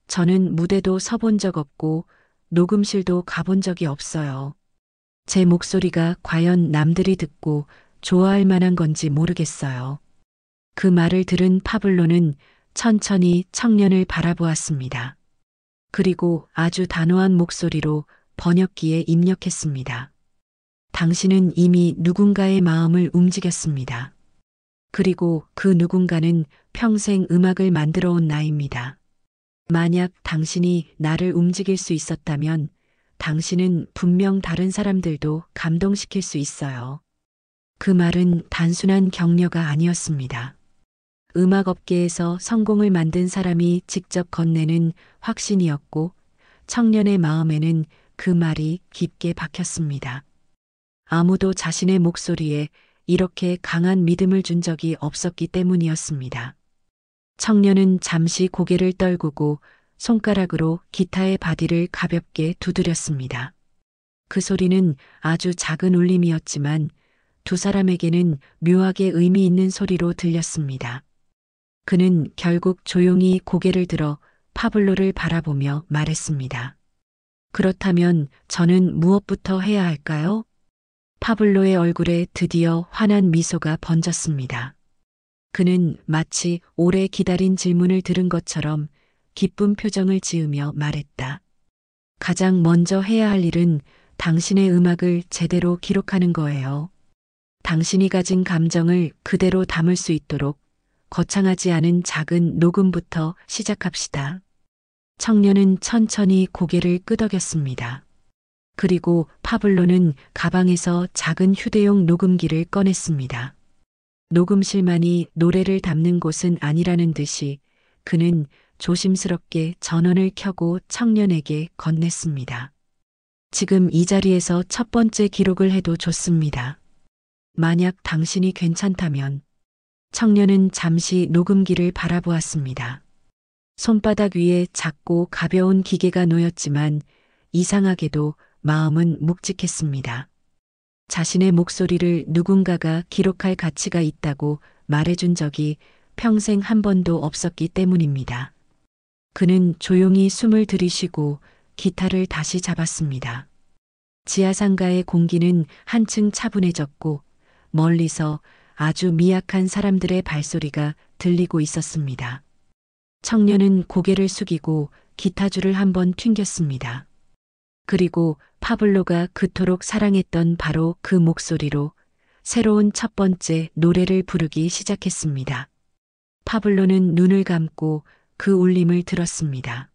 저는 무대도 서본 적 없고 녹음실도 가본 적이 없어요. 제 목소리가 과연 남들이 듣고 좋아할 만한 건지 모르겠어요. 그 말을 들은 파블로는 천천히 청년을 바라보았습니다. 그리고 아주 단호한 목소리로 번역기에 입력했습니다. 당신은 이미 누군가의 마음을 움직였습니다. 그리고 그 누군가는 평생 음악을 만들어 온 나입니다. 만약 당신이 나를 움직일 수 있었다면 당신은 분명 다른 사람들도 감동시킬 수 있어요. 그 말은 단순한 격려가 아니었습니다. 음악업계에서 성공을 만든 사람이 직접 건네는 확신이었고 청년의 마음에는 그 말이 깊게 박혔습니다. 아무도 자신의 목소리에 이렇게 강한 믿음을 준 적이 없었기 때문이었습니다. 청년은 잠시 고개를 떨구고 손가락으로 기타의 바디를 가볍게 두드렸습니다. 그 소리는 아주 작은 울림이었지만 두 사람에게는 묘하게 의미 있는 소리로 들렸습니다. 그는 결국 조용히 고개를 들어 파블로를 바라보며 말했습니다. 그렇다면 저는 무엇부터 해야 할까요? 파블로의 얼굴에 드디어 환한 미소가 번졌습니다. 그는 마치 오래 기다린 질문을 들은 것처럼 기쁜 표정을 지으며 말했다. 가장 먼저 해야 할 일은 당신의 음악을 제대로 기록하는 거예요. 당신이 가진 감정을 그대로 담을 수 있도록 거창하지 않은 작은 녹음부터 시작합시다. 청년은 천천히 고개를 끄덕였습니다. 그리고 파블로는 가방에서 작은 휴대용 녹음기를 꺼냈습니다. 녹음실만이 노래를 담는 곳은 아니라는 듯이 그는 조심스럽게 전원을 켜고 청년에게 건넸습니다. 지금 이 자리에서 첫 번째 기록을 해도 좋습니다. 만약 당신이 괜찮다면. 청년은 잠시 녹음기를 바라보았습니다. 손바닥 위에 작고 가벼운 기계가 놓였지만 이상하게도 마음은 묵직했습니다. 자신의 목소리를 누군가가 기록할 가치가 있다고 말해준 적이 평생 한 번도 없었기 때문입니다. 그는 조용히 숨을 들이쉬고 기타를 다시 잡았습니다. 지하상가의 공기는 한층 차분해졌고 멀리서 아주 미약한 사람들의 발소리가 들리고 있었습니다. 청년은 고개를 숙이고 기타줄을 한번 튕겼습니다. 그리고 파블로가 그토록 사랑했던 바로 그 목소리로 새로운 첫 번째 노래를 부르기 시작했습니다. 파블로는 눈을 감고 그 울림을 들었습니다.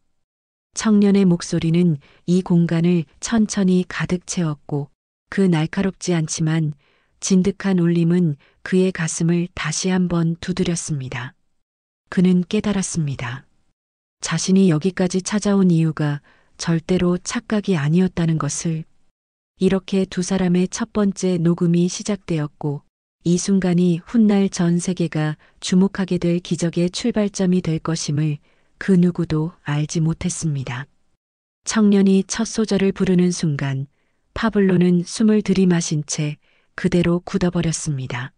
청년의 목소리는 이 공간을 천천히 가득 채웠고 그 날카롭지 않지만 진득한 울림은 그의 가슴을 다시 한번 두드렸습니다. 그는 깨달았습니다. 자신이 여기까지 찾아온 이유가 절대로 착각이 아니었다는 것을. 이렇게 두 사람의 첫 번째 녹음이 시작되었고 이 순간이 훗날 전 세계가 주목하게 될 기적의 출발점이 될 것임을 그 누구도 알지 못했습니다. 청년이 첫 소절을 부르는 순간 파블로는 숨을 들이마신 채 그대로 굳어버렸습니다.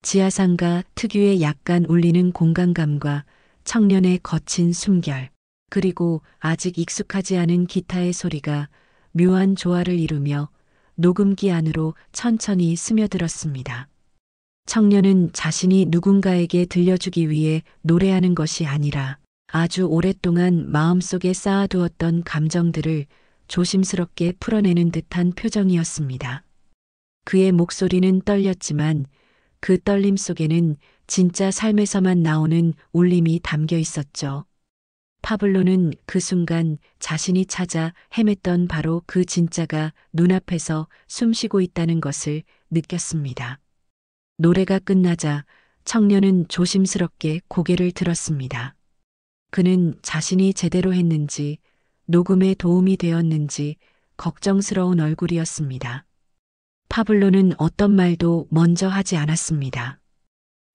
지하상가 특유의 약간 울리는 공간감과 청년의 거친 숨결, 그리고 아직 익숙하지 않은 기타의 소리가 묘한 조화를 이루며 녹음기 안으로 천천히 스며들었습니다. 청년은 자신이 누군가에게 들려주기 위해 노래하는 것이 아니라 아주 오랫동안 마음속에 쌓아두었던 감정들을 조심스럽게 풀어내는 듯한 표정이었습니다. 그의 목소리는 떨렸지만 그 떨림 속에는 진짜 삶에서만 나오는 울림이 담겨 있었죠. 파블로는 그 순간 자신이 찾아 헤맸던 바로 그 진짜가 눈앞에서 숨쉬고 있다는 것을 느꼈습니다. 노래가 끝나자 청년은 조심스럽게 고개를 들었습니다. 그는 자신이 제대로 했는지, 녹음에 도움이 되었는지 걱정스러운 얼굴이었습니다. 파블로는 어떤 말도 먼저 하지 않았습니다.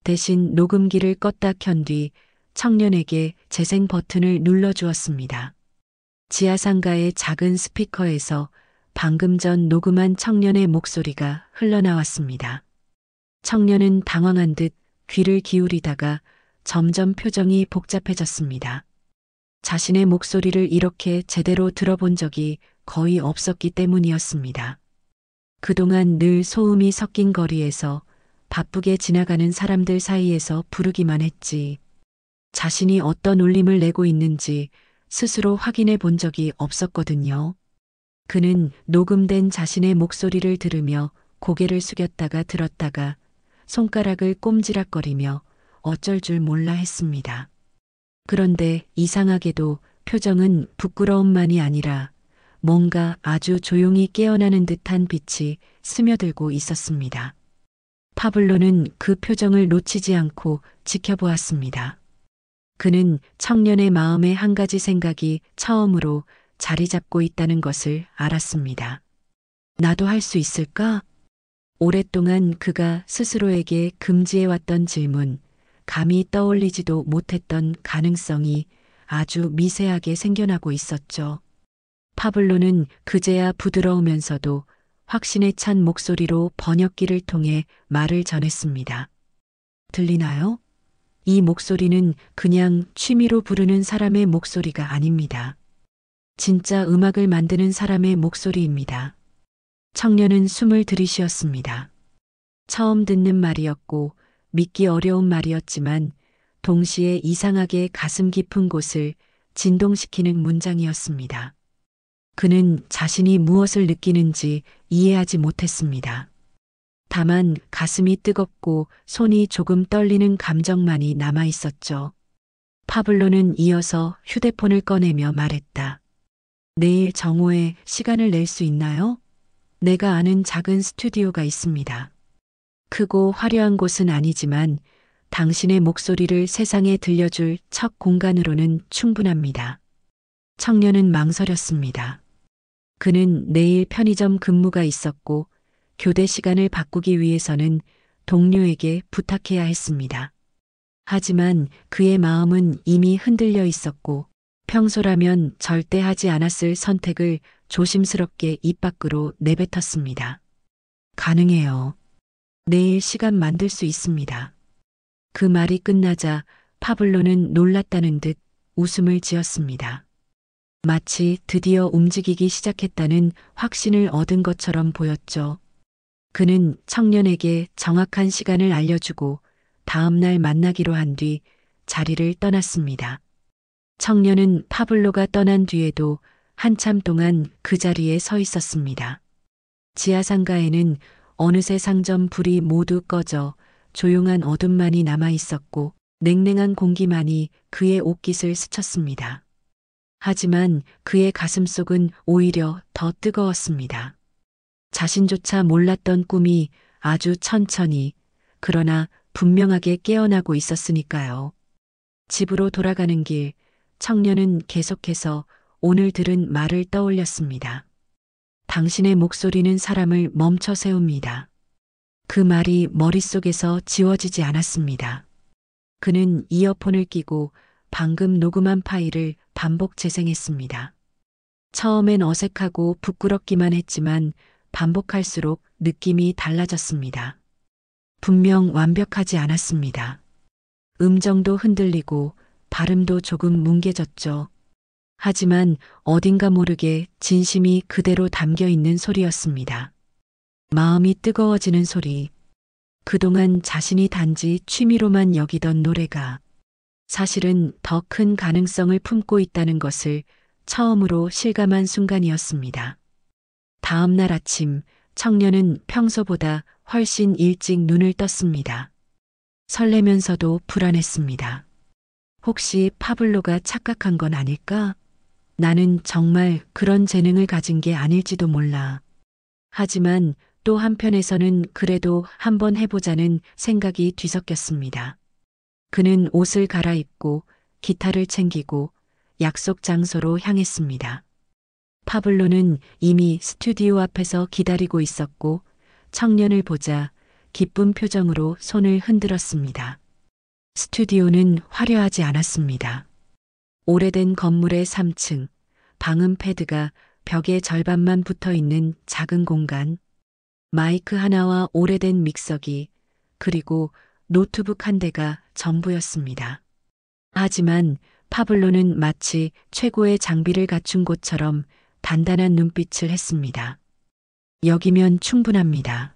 대신 녹음기를 껐다 켠 뒤 청년에게 재생 버튼을 눌러주었습니다. 지하상가의 작은 스피커에서 방금 전 녹음한 청년의 목소리가 흘러나왔습니다. 청년은 당황한 듯 귀를 기울이다가 점점 표정이 복잡해졌습니다. 자신의 목소리를 이렇게 제대로 들어본 적이 거의 없었기 때문이었습니다. 그동안 늘 소음이 섞인 거리에서 바쁘게 지나가는 사람들 사이에서 부르기만 했지. 자신이 어떤 울림을 내고 있는지 스스로 확인해 본 적이 없었거든요. 그는 녹음된 자신의 목소리를 들으며 고개를 숙였다가 들었다가 손가락을 꼼지락거리며 어쩔 줄 몰라 했습니다. 그런데 이상하게도 표정은 부끄러움만이 아니라 뭔가 아주 조용히 깨어나는 듯한 빛이 스며들고 있었습니다. 파블로는 그 표정을 놓치지 않고 지켜보았습니다. 그는 청년의 마음에 한 가지 생각이 처음으로 자리 잡고 있다는 것을 알았습니다. 나도 할 수 있을까? 오랫동안 그가 스스로에게 금지해왔던 질문, 감히 떠올리지도 못했던 가능성이 아주 미세하게 생겨나고 있었죠. 파블로는 그제야 부드러우면서도 확신에 찬 목소리로 번역기를 통해 말을 전했습니다. 들리나요? 이 목소리는 그냥 취미로 부르는 사람의 목소리가 아닙니다. 진짜 음악을 만드는 사람의 목소리입니다. 청년은 숨을 들이쉬었습니다. 처음 듣는 말이었고 믿기 어려운 말이었지만 동시에 이상하게 가슴 깊은 곳을 진동시키는 문장이었습니다. 그는 자신이 무엇을 느끼는지 이해하지 못했습니다. 다만 가슴이 뜨겁고 손이 조금 떨리는 감정만이 남아 있었죠. 파블로는 이어서 휴대폰을 꺼내며 말했다. 내일 정오에 시간을 낼 수 있나요? 내가 아는 작은 스튜디오가 있습니다. 크고 화려한 곳은 아니지만 당신의 목소리를 세상에 들려줄 첫 공간으로는 충분합니다. 청년은 망설였습니다. 그는 내일 편의점 근무가 있었고 교대 시간을 바꾸기 위해서는 동료에게 부탁해야 했습니다. 하지만 그의 마음은 이미 흔들려 있었고 평소라면 절대 하지 않았을 선택을 조심스럽게 입 밖으로 내뱉었습니다. 가능해요. 내일 시간 만들 수 있습니다. 그 말이 끝나자 파블로는 놀랐다는 듯 웃음을 지었습니다. 마치 드디어 움직이기 시작했다는 확신을 얻은 것처럼 보였죠. 그는 청년에게 정확한 시간을 알려주고 다음 날 만나기로 한 뒤 자리를 떠났습니다. 청년은 파블로가 떠난 뒤에도 한참 동안 그 자리에 서 있었습니다. 지하상가에는 어느새 상점 불이 모두 꺼져 조용한 어둠만이 남아 있었고 냉랭한 공기만이 그의 옷깃을 스쳤습니다. 하지만 그의 가슴속은 오히려 더 뜨거웠습니다. 자신조차 몰랐던 꿈이 아주 천천히 그러나 분명하게 깨어나고 있었으니까요. 집으로 돌아가는 길, 청년은 계속해서 오늘 들은 말을 떠올렸습니다. 당신의 목소리는 사람을 멈춰 세웁니다. 그 말이 머릿속에서 지워지지 않았습니다. 그는 이어폰을 끼고 방금 녹음한 파일을 반복 재생했습니다. 처음엔 어색하고 부끄럽기만 했지만 반복할수록 느낌이 달라졌습니다. 분명 완벽하지 않았습니다. 음정도 흔들리고 발음도 조금 뭉개졌죠. 하지만 어딘가 모르게 진심이 그대로 담겨 있는 소리였습니다. 마음이 뜨거워지는 소리. 그동안 자신이 단지 취미로만 여기던 노래가 사실은 더 큰 가능성을 품고 있다는 것을 처음으로 실감한 순간이었습니다. 다음 날 아침, 청년은 평소보다 훨씬 일찍 눈을 떴습니다. 설레면서도 불안했습니다. 혹시 파블로가 착각한 건 아닐까? 나는 정말 그런 재능을 가진 게 아닐지도 몰라. 하지만 또 한편에서는 그래도 한번 해보자는 생각이 뒤섞였습니다. 그는 옷을 갈아입고 기타를 챙기고 약속 장소로 향했습니다. 파블로는 이미 스튜디오 앞에서 기다리고 있었고 청년을 보자 기쁜 표정으로 손을 흔들었습니다. 스튜디오는 화려하지 않았습니다. 오래된 건물의 3층, 방음 패드가 벽의 절반만 붙어 있는 작은 공간, 마이크 하나와 오래된 믹서기, 그리고 노트북 한 대가 전부였습니다. 하지만 파블로는 마치 최고의 장비를 갖춘 것처럼 단단한 눈빛을 했습니다. 여기면 충분합니다.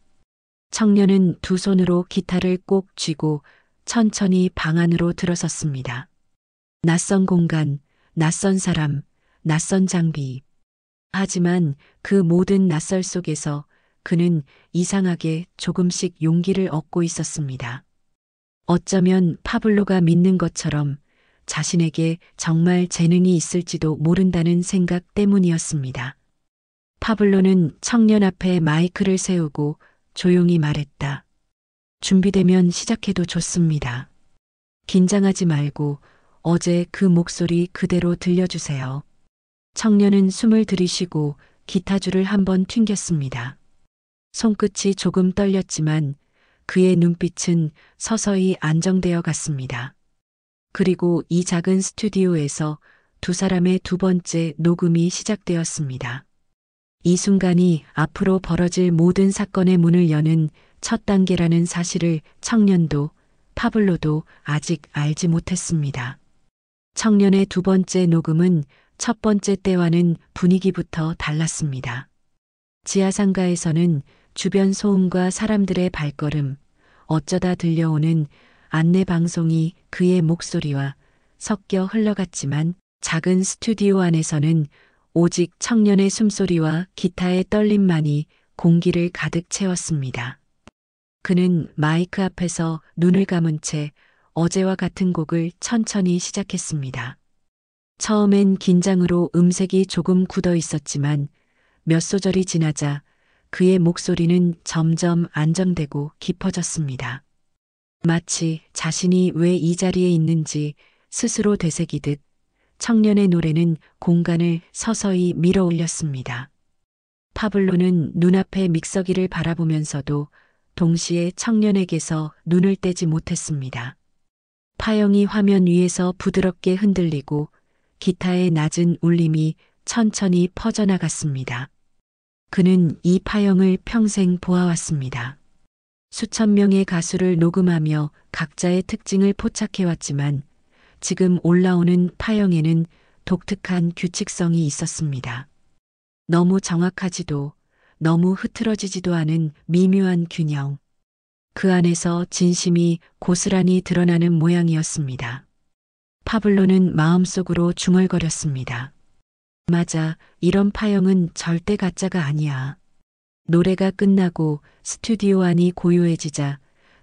청년은 두 손으로 기타를 꼭 쥐고 천천히 방 안으로 들어섰습니다. 낯선 공간, 낯선 사람, 낯선 장비. 하지만 그 모든 낯설 속에서 그는 이상하게 조금씩 용기를 얻고 있었습니다. 어쩌면 파블로가 믿는 것처럼 자신에게 정말 재능이 있을지도 모른다는 생각 때문이었습니다. 파블로는 청년 앞에 마이크를 세우고 조용히 말했다. 준비되면 시작해도 좋습니다. 긴장하지 말고 어제 그 목소리 그대로 들려주세요. 청년은 숨을 들이쉬고 기타줄을 한번 튕겼습니다. 손끝이 조금 떨렸지만 그의 눈빛은 서서히 안정되어 갔습니다. 그리고 이 작은 스튜디오에서 두 사람의 두 번째 녹음이 시작되었습니다. 이 순간이 앞으로 벌어질 모든 사건의 문을 여는 첫 단계라는 사실을 청년도 파블로도 아직 알지 못했습니다. 청년의 두 번째 녹음은 첫 번째 때와는 분위기부터 달랐습니다. 지하상가에서는 주변 소음과 사람들의 발걸음, 어쩌다 들려오는 안내 방송이 그의 목소리와 섞여 흘러갔지만 작은 스튜디오 안에서는 오직 청년의 숨소리와 기타의 떨림만이 공기를 가득 채웠습니다. 그는 마이크 앞에서 눈을 감은 채 어제와 같은 곡을 천천히 시작했습니다. 처음엔 긴장으로 음색이 조금 굳어 있었지만 몇 소절이 지나자 그의 목소리는 점점 안정되고 깊어졌습니다. 마치 자신이 왜 이 자리에 있는지 스스로 되새기듯 청년의 노래는 공간을 서서히 밀어 올렸습니다. 파블로는 눈앞의 믹서기를 바라보면서도 동시에 청년에게서 눈을 떼지 못했습니다. 파형이 화면 위에서 부드럽게 흔들리고 기타의 낮은 울림이 천천히 퍼져나갔습니다. 그는 이 파형을 평생 보아왔습니다. 수천 명의 가수를 녹음하며 각자의 특징을 포착해왔지만 지금 올라오는 파형에는 독특한 규칙성이 있었습니다. 너무 정확하지도 너무 흐트러지지도 않은 미묘한 균형. 그 안에서 진심이 고스란히 드러나는 모양이었습니다. 파블로는 마음속으로 중얼거렸습니다. 맞아, 이런 파형은 절대 가짜가 아니야. 노래가 끝나고 스튜디오 안이 고요해지자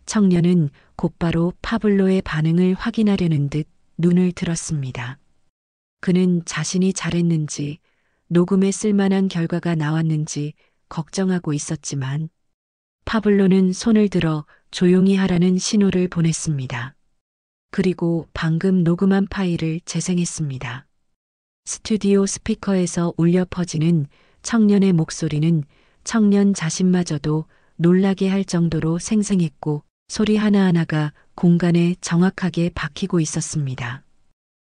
청년은 곧바로 파블로의 반응을 확인하려는 듯 눈을 들었습니다. 그는 자신이 잘했는지, 녹음에 쓸만한 결과가 나왔는지 걱정하고 있었지만 파블로는 손을 들어 조용히 하라는 신호를 보냈습니다. 그리고 방금 녹음한 파일을 재생했습니다. 스튜디오 스피커에서 울려 퍼지는 청년의 목소리는 청년 자신마저도 놀라게 할 정도로 생생했고 소리 하나하나가 공간에 정확하게 박히고 있었습니다.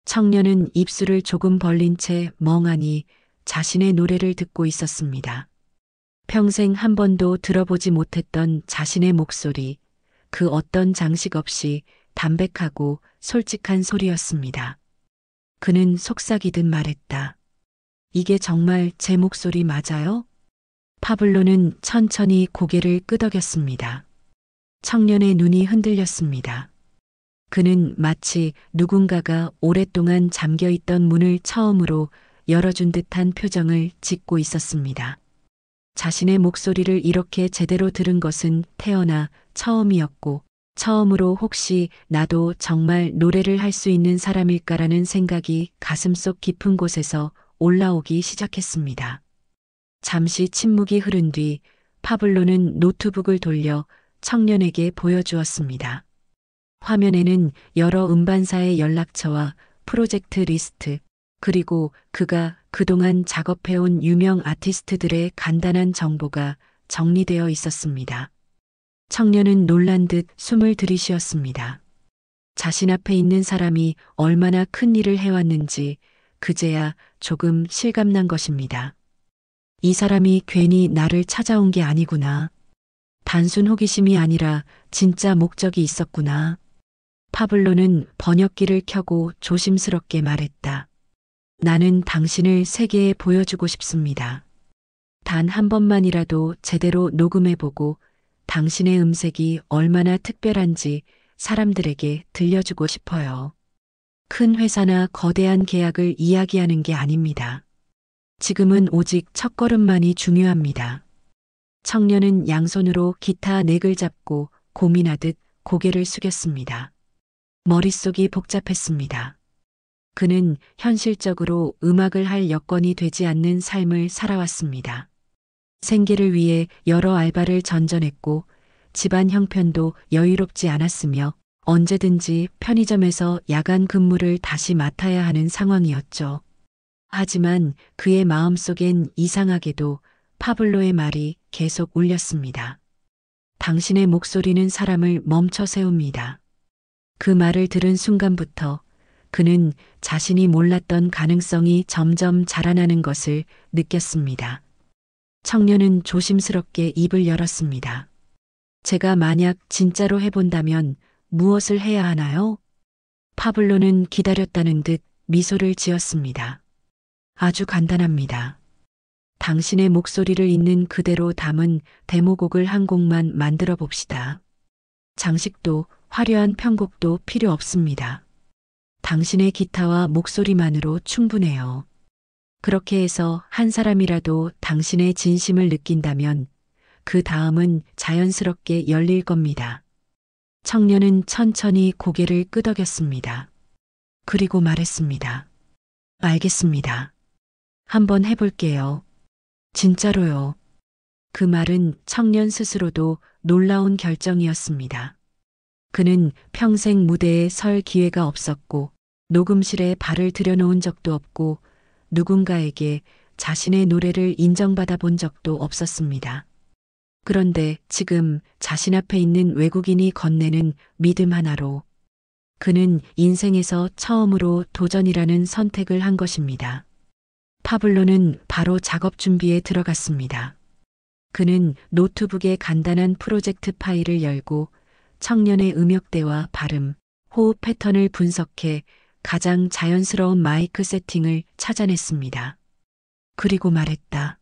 청년은 입술을 조금 벌린 채 멍하니 자신의 노래를 듣고 있었습니다. 평생 한 번도 들어보지 못했던 자신의 목소리, 그 어떤 장식 없이 담백하고 솔직한 소리였습니다. 그는 속삭이듯 말했다. 이게 정말 제 목소리 맞아요? 파블로는 천천히 고개를 끄덕였습니다. 청년의 눈이 흔들렸습니다. 그는 마치 누군가가 오랫동안 잠겨있던 문을 처음으로 열어준 듯한 표정을 짓고 있었습니다. 자신의 목소리를 이렇게 제대로 들은 것은 태어나 처음이었고 처음으로 혹시 나도 정말 노래를 할 수 있는 사람일까라는 생각이 가슴속 깊은 곳에서 올라오기 시작했습니다. 잠시 침묵이 흐른 뒤 파블로는 노트북을 돌려 청년에게 보여주었습니다. 화면에는 여러 음반사의 연락처와 프로젝트 리스트, 그리고 그가 그동안 작업해온 유명 아티스트들의 간단한 정보가 정리되어 있었습니다. 청년은 놀란 듯 숨을 들이쉬었습니다. 자신 앞에 있는 사람이 얼마나 큰 일을 해왔는지 그제야 조금 실감난 것입니다. 이 사람이 괜히 나를 찾아온 게 아니구나. 단순 호기심이 아니라 진짜 목적이 있었구나. 파블로는 번역기를 켜고 조심스럽게 말했다. 나는 당신을 세계에 보여주고 싶습니다. 단 한 번만이라도 제대로 녹음해보고 당신의 음색이 얼마나 특별한지 사람들에게 들려주고 싶어요. 큰 회사나 거대한 계약을 이야기하는 게 아닙니다. 지금은 오직 첫걸음만이 중요합니다. 청년은 양손으로 기타 넥을 잡고 고민하듯 고개를 숙였습니다. 머릿속이 복잡했습니다. 그는 현실적으로 음악을 할 여건이 되지 않는 삶을 살아왔습니다. 생계를 위해 여러 알바를 전전했고 집안 형편도 여유롭지 않았으며 언제든지 편의점에서 야간 근무를 다시 맡아야 하는 상황이었죠. 하지만 그의 마음속엔 이상하게도 파블로의 말이 계속 울렸습니다. 당신의 목소리는 사람을 멈춰 세웁니다. 그 말을 들은 순간부터 그는 자신이 몰랐던 가능성이 점점 자라나는 것을 느꼈습니다. 청년은 조심스럽게 입을 열었습니다. 제가 만약 진짜로 해본다면 무엇을 해야 하나요? 파블로는 기다렸다는 듯 미소를 지었습니다. 아주 간단합니다. 당신의 목소리를 있는 그대로 담은 데모곡을 한 곡만 만들어 봅시다. 장식도 화려한 편곡도 필요 없습니다. 당신의 기타와 목소리만으로 충분해요. 그렇게 해서 한 사람이라도 당신의 진심을 느낀다면 그 다음은 자연스럽게 열릴 겁니다. 청년은 천천히 고개를 끄덕였습니다. 그리고 말했습니다. 알겠습니다. 한번 해볼게요. 진짜로요. 그 말은 청년 스스로도 놀라운 결정이었습니다. 그는 평생 무대에 설 기회가 없었고 녹음실에 발을 들여놓은 적도 없고 누군가에게 자신의 노래를 인정받아 본 적도 없었습니다. 그런데 지금 자신 앞에 있는 외국인이 건네는 믿음 하나로 그는 인생에서 처음으로 도전이라는 선택을 한 것입니다. 파블로는 바로 작업 준비에 들어갔습니다. 그는 노트북에 간단한 프로젝트 파일을 열고 청년의 음역대와 발음, 호흡 패턴을 분석해 가장 자연스러운 마이크 세팅을 찾아냈습니다. 그리고 말했다.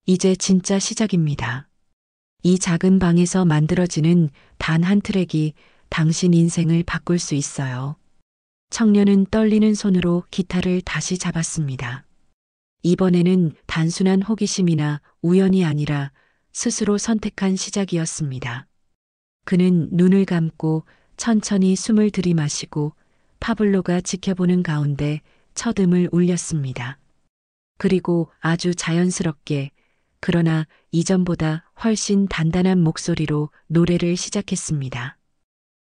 이제 진짜 시작입니다. 이 작은 방에서 만들어지는 단 한 트랙이 당신 인생을 바꿀 수 있어요. 청년은 떨리는 손으로 기타를 다시 잡았습니다. 이번에는 단순한 호기심이나 우연이 아니라 스스로 선택한 시작이었습니다. 그는 눈을 감고 천천히 숨을 들이마시고 파블로가 지켜보는 가운데 첫 음을 울렸습니다. 그리고 아주 자연스럽게 그러나 이전보다 훨씬 단단한 목소리로 노래를 시작했습니다.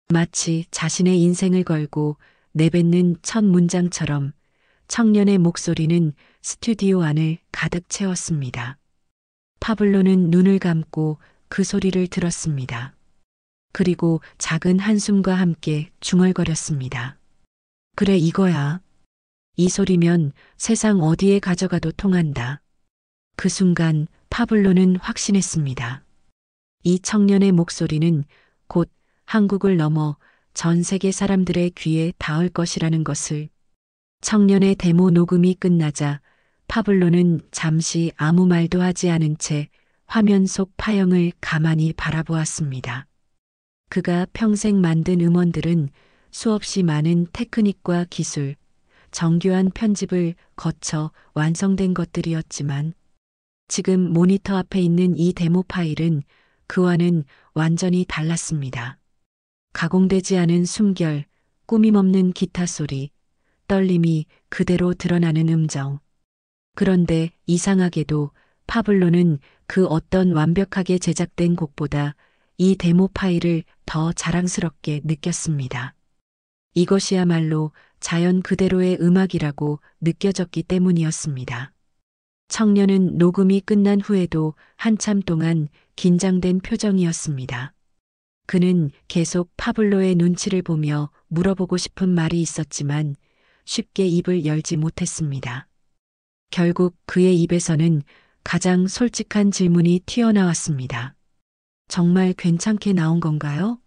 마치 자신의 인생을 걸고 내뱉는 첫 문장처럼 청년의 목소리는 스튜디오 안을 가득 채웠습니다. 파블로는 눈을 감고 그 소리를 들었습니다. 그리고 작은 한숨과 함께 중얼거렸습니다. 그래, 이거야. 이 소리면 세상 어디에 가져가도 통한다. 그 순간 파블로는 확신했습니다. 이 청년의 목소리는 곧 한국을 넘어 전 세계 사람들의 귀에 닿을 것이라는 것을. 청년의 데모 녹음이 끝나자 파블로는 잠시 아무 말도 하지 않은 채 화면 속 파형을 가만히 바라보았습니다. 그가 평생 만든 음원들은 수없이 많은 테크닉과 기술, 정교한 편집을 거쳐 완성된 것들이었지만 지금 모니터 앞에 있는 이 데모 파일은 그와는 완전히 달랐습니다. 가공되지 않은 숨결, 꾸밈없는 기타 소리, 떨림이 그대로 드러나는 음정. 그런데 이상하게도 파블로는 그 어떤 완벽하게 제작된 곡보다 이 데모 파일을 더 자랑스럽게 느꼈습니다. 이것이야말로 자연 그대로의 음악이라고 느껴졌기 때문이었습니다. 청년은 녹음이 끝난 후에도 한참 동안 긴장된 표정이었습니다. 그는 계속 파블로의 눈치를 보며 물어보고 싶은 말이 있었지만 쉽게 입을 열지 못했습니다. 결국 그의 입에서는 가장 솔직한 질문이 튀어나왔습니다. 정말 괜찮게 나온 건가요?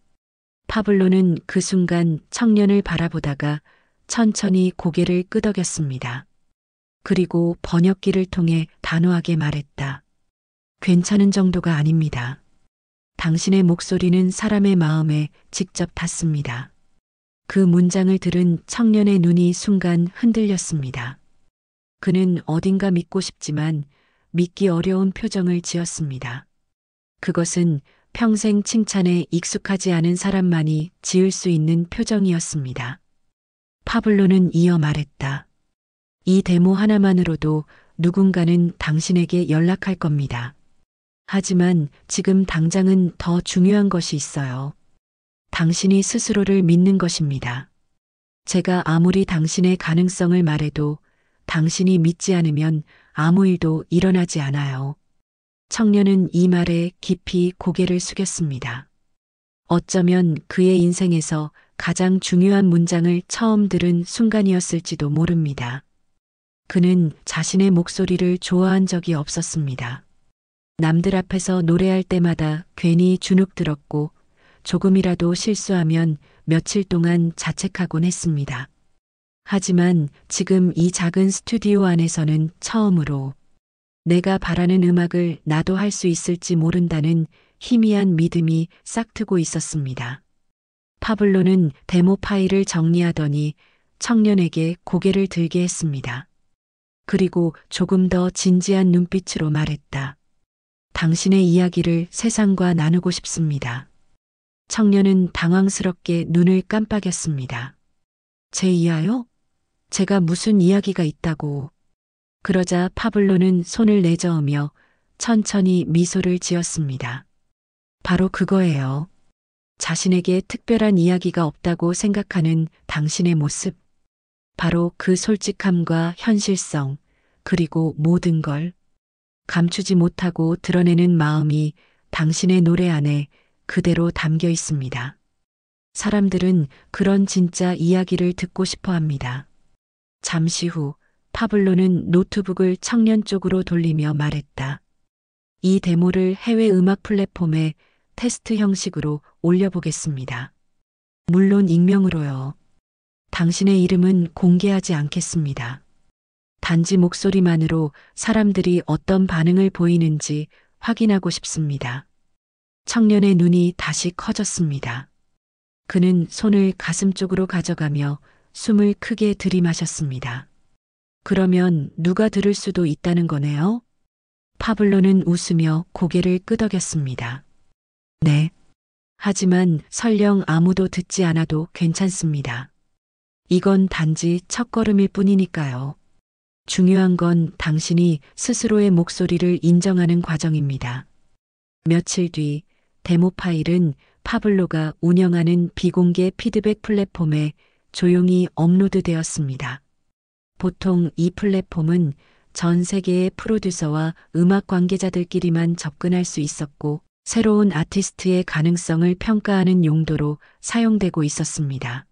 파블로는 그 순간 청년을 바라보다가 천천히 고개를 끄덕였습니다. 그리고 번역기를 통해 단호하게 말했다. 괜찮은 정도가 아닙니다. 당신의 목소리는 사람의 마음에 직접 닿습니다. 그 문장을 들은 청년의 눈이 순간 흔들렸습니다. 그는 어딘가 믿고 싶지만 믿기 어려운 표정을 지었습니다. 그것은 평생 칭찬에 익숙하지 않은 사람만이 지을 수 있는 표정이었습니다. 파블로는 이어 말했다. 이 데모 하나만으로도 누군가는 당신에게 연락할 겁니다. 하지만 지금 당장은 더 중요한 것이 있어요. 당신이 스스로를 믿는 것입니다. 제가 아무리 당신의 가능성을 말해도 당신이 믿지 않으면 아무 일도 일어나지 않아요. 청년은 이 말에 깊이 고개를 숙였습니다. 어쩌면 그의 인생에서 가장 중요한 문장을 처음 들은 순간이었을지도 모릅니다. 그는 자신의 목소리를 좋아한 적이 없었습니다. 남들 앞에서 노래할 때마다 괜히 주눅 들었고 조금이라도 실수하면 며칠 동안 자책하곤 했습니다. 하지만 지금 이 작은 스튜디오 안에서는 처음으로 내가 바라는 음악을 나도 할 수 있을지 모른다는 희미한 믿음이 싹트고 있었습니다. 파블로는 데모 파일을 정리하더니 청년에게 고개를 들게 했습니다. 그리고 조금 더 진지한 눈빛으로 말했다. 당신의 이야기를 세상과 나누고 싶습니다. 청년은 당황스럽게 눈을 깜빡였습니다. 제 이야요? 제가 무슨 이야기가 있다고. 그러자 파블로는 손을 내저으며 천천히 미소를 지었습니다. 바로 그거예요. 자신에게 특별한 이야기가 없다고 생각하는 당신의 모습. 바로 그 솔직함과 현실성, 그리고 모든 걸 감추지 못하고 드러내는 마음이 당신의 노래 안에 그대로 담겨 있습니다. 사람들은 그런 진짜 이야기를 듣고 싶어 합니다. 잠시 후 파블로는 노트북을 청년 쪽으로 돌리며 말했다. 이 데모를 해외 음악 플랫폼에 테스트 형식으로 올려보겠습니다. 물론 익명으로요. 당신의 이름은 공개하지 않겠습니다. 단지 목소리만으로 사람들이 어떤 반응을 보이는지 확인하고 싶습니다. 청년의 눈이 다시 커졌습니다. 그는 손을 가슴 쪽으로 가져가며 숨을 크게 들이마셨습니다. 그러면 누가 들을 수도 있다는 거네요? 파블로는 웃으며 고개를 끄덕였습니다. 네. 하지만 설령 아무도 듣지 않아도 괜찮습니다. 이건 단지 첫걸음일 뿐이니까요. 중요한 건 당신이 스스로의 목소리를 인정하는 과정입니다. 며칠 뒤 데모 파일은 파블로가 운영하는 비공개 피드백 플랫폼에 조용히 업로드되었습니다. 보통 이 플랫폼은 전 세계의 프로듀서와 음악 관계자들끼리만 접근할 수 있었고 새로운 아티스트의 가능성을 평가하는 용도로 사용되고 있었습니다.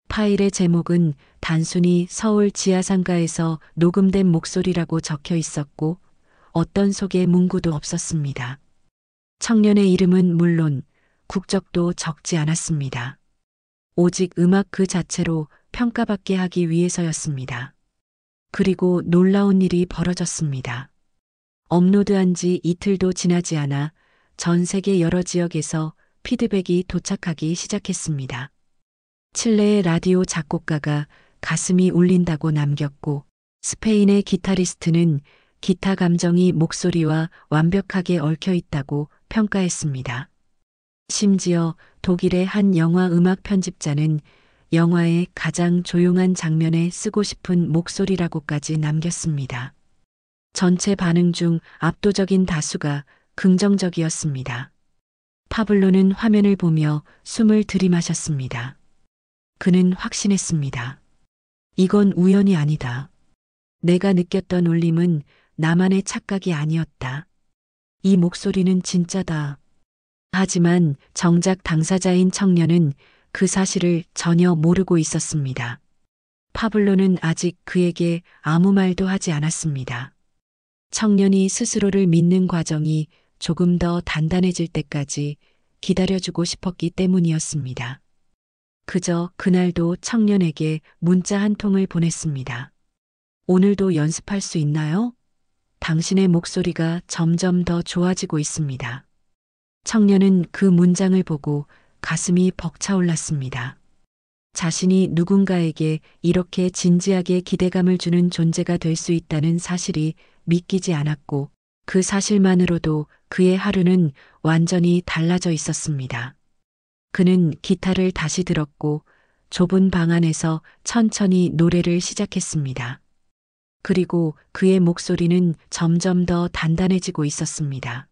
파일의 제목은 단순히 서울 지하상가에서 녹음된 목소리라고 적혀 있었고 어떤 소개 문구도 없었습니다. 청년의 이름은 물론 국적도 적지 않았습니다. 오직 음악 그 자체로 평가받게 하기 위해서였습니다. 그리고 놀라운 일이 벌어졌습니다. 업로드한 지 이틀도 지나지 않아 전 세계 여러 지역에서 피드백이 도착하기 시작했습니다. 칠레의 라디오 작곡가가 가슴이 울린다고 남겼고 스페인의 기타리스트는 기타 감정이 목소리와 완벽하게 얽혀 있다고 평가했습니다. 심지어 독일의 한 영화 음악 편집자는 영화의 가장 조용한 장면에 쓰고 싶은 목소리라고까지 남겼습니다. 전체 반응 중 압도적인 다수가 긍정적이었습니다. 파블로는 화면을 보며 숨을 들이마셨습니다. 그는 확신했습니다. 이건 우연이 아니다. 내가 느꼈던 울림은 나만의 착각이 아니었다. 이 목소리는 진짜다. 하지만 정작 당사자인 청년은 그 사실을 전혀 모르고 있었습니다. 파블로는 아직 그에게 아무 말도 하지 않았습니다. 청년이 스스로를 믿는 과정이 조금 더 단단해질 때까지 기다려주고 싶었기 때문이었습니다. 그저 그날도 청년에게 문자 한 통을 보냈습니다. 오늘도 연습할 수 있나요? 당신의 목소리가 점점 더 좋아지고 있습니다. 청년은 그 문장을 보고 가슴이 벅차올랐습니다. 자신이 누군가에게 이렇게 진지하게 기대감을 주는 존재가 될 수 있다는 사실이 믿기지 않았고 그 사실만으로도 그의 하루는 완전히 달라져 있었습니다. 그는 기타를 다시 들었고 좁은 방 안에서 천천히 노래를 시작했습니다. 그리고 그의 목소리는 점점 더 단단해지고 있었습니다.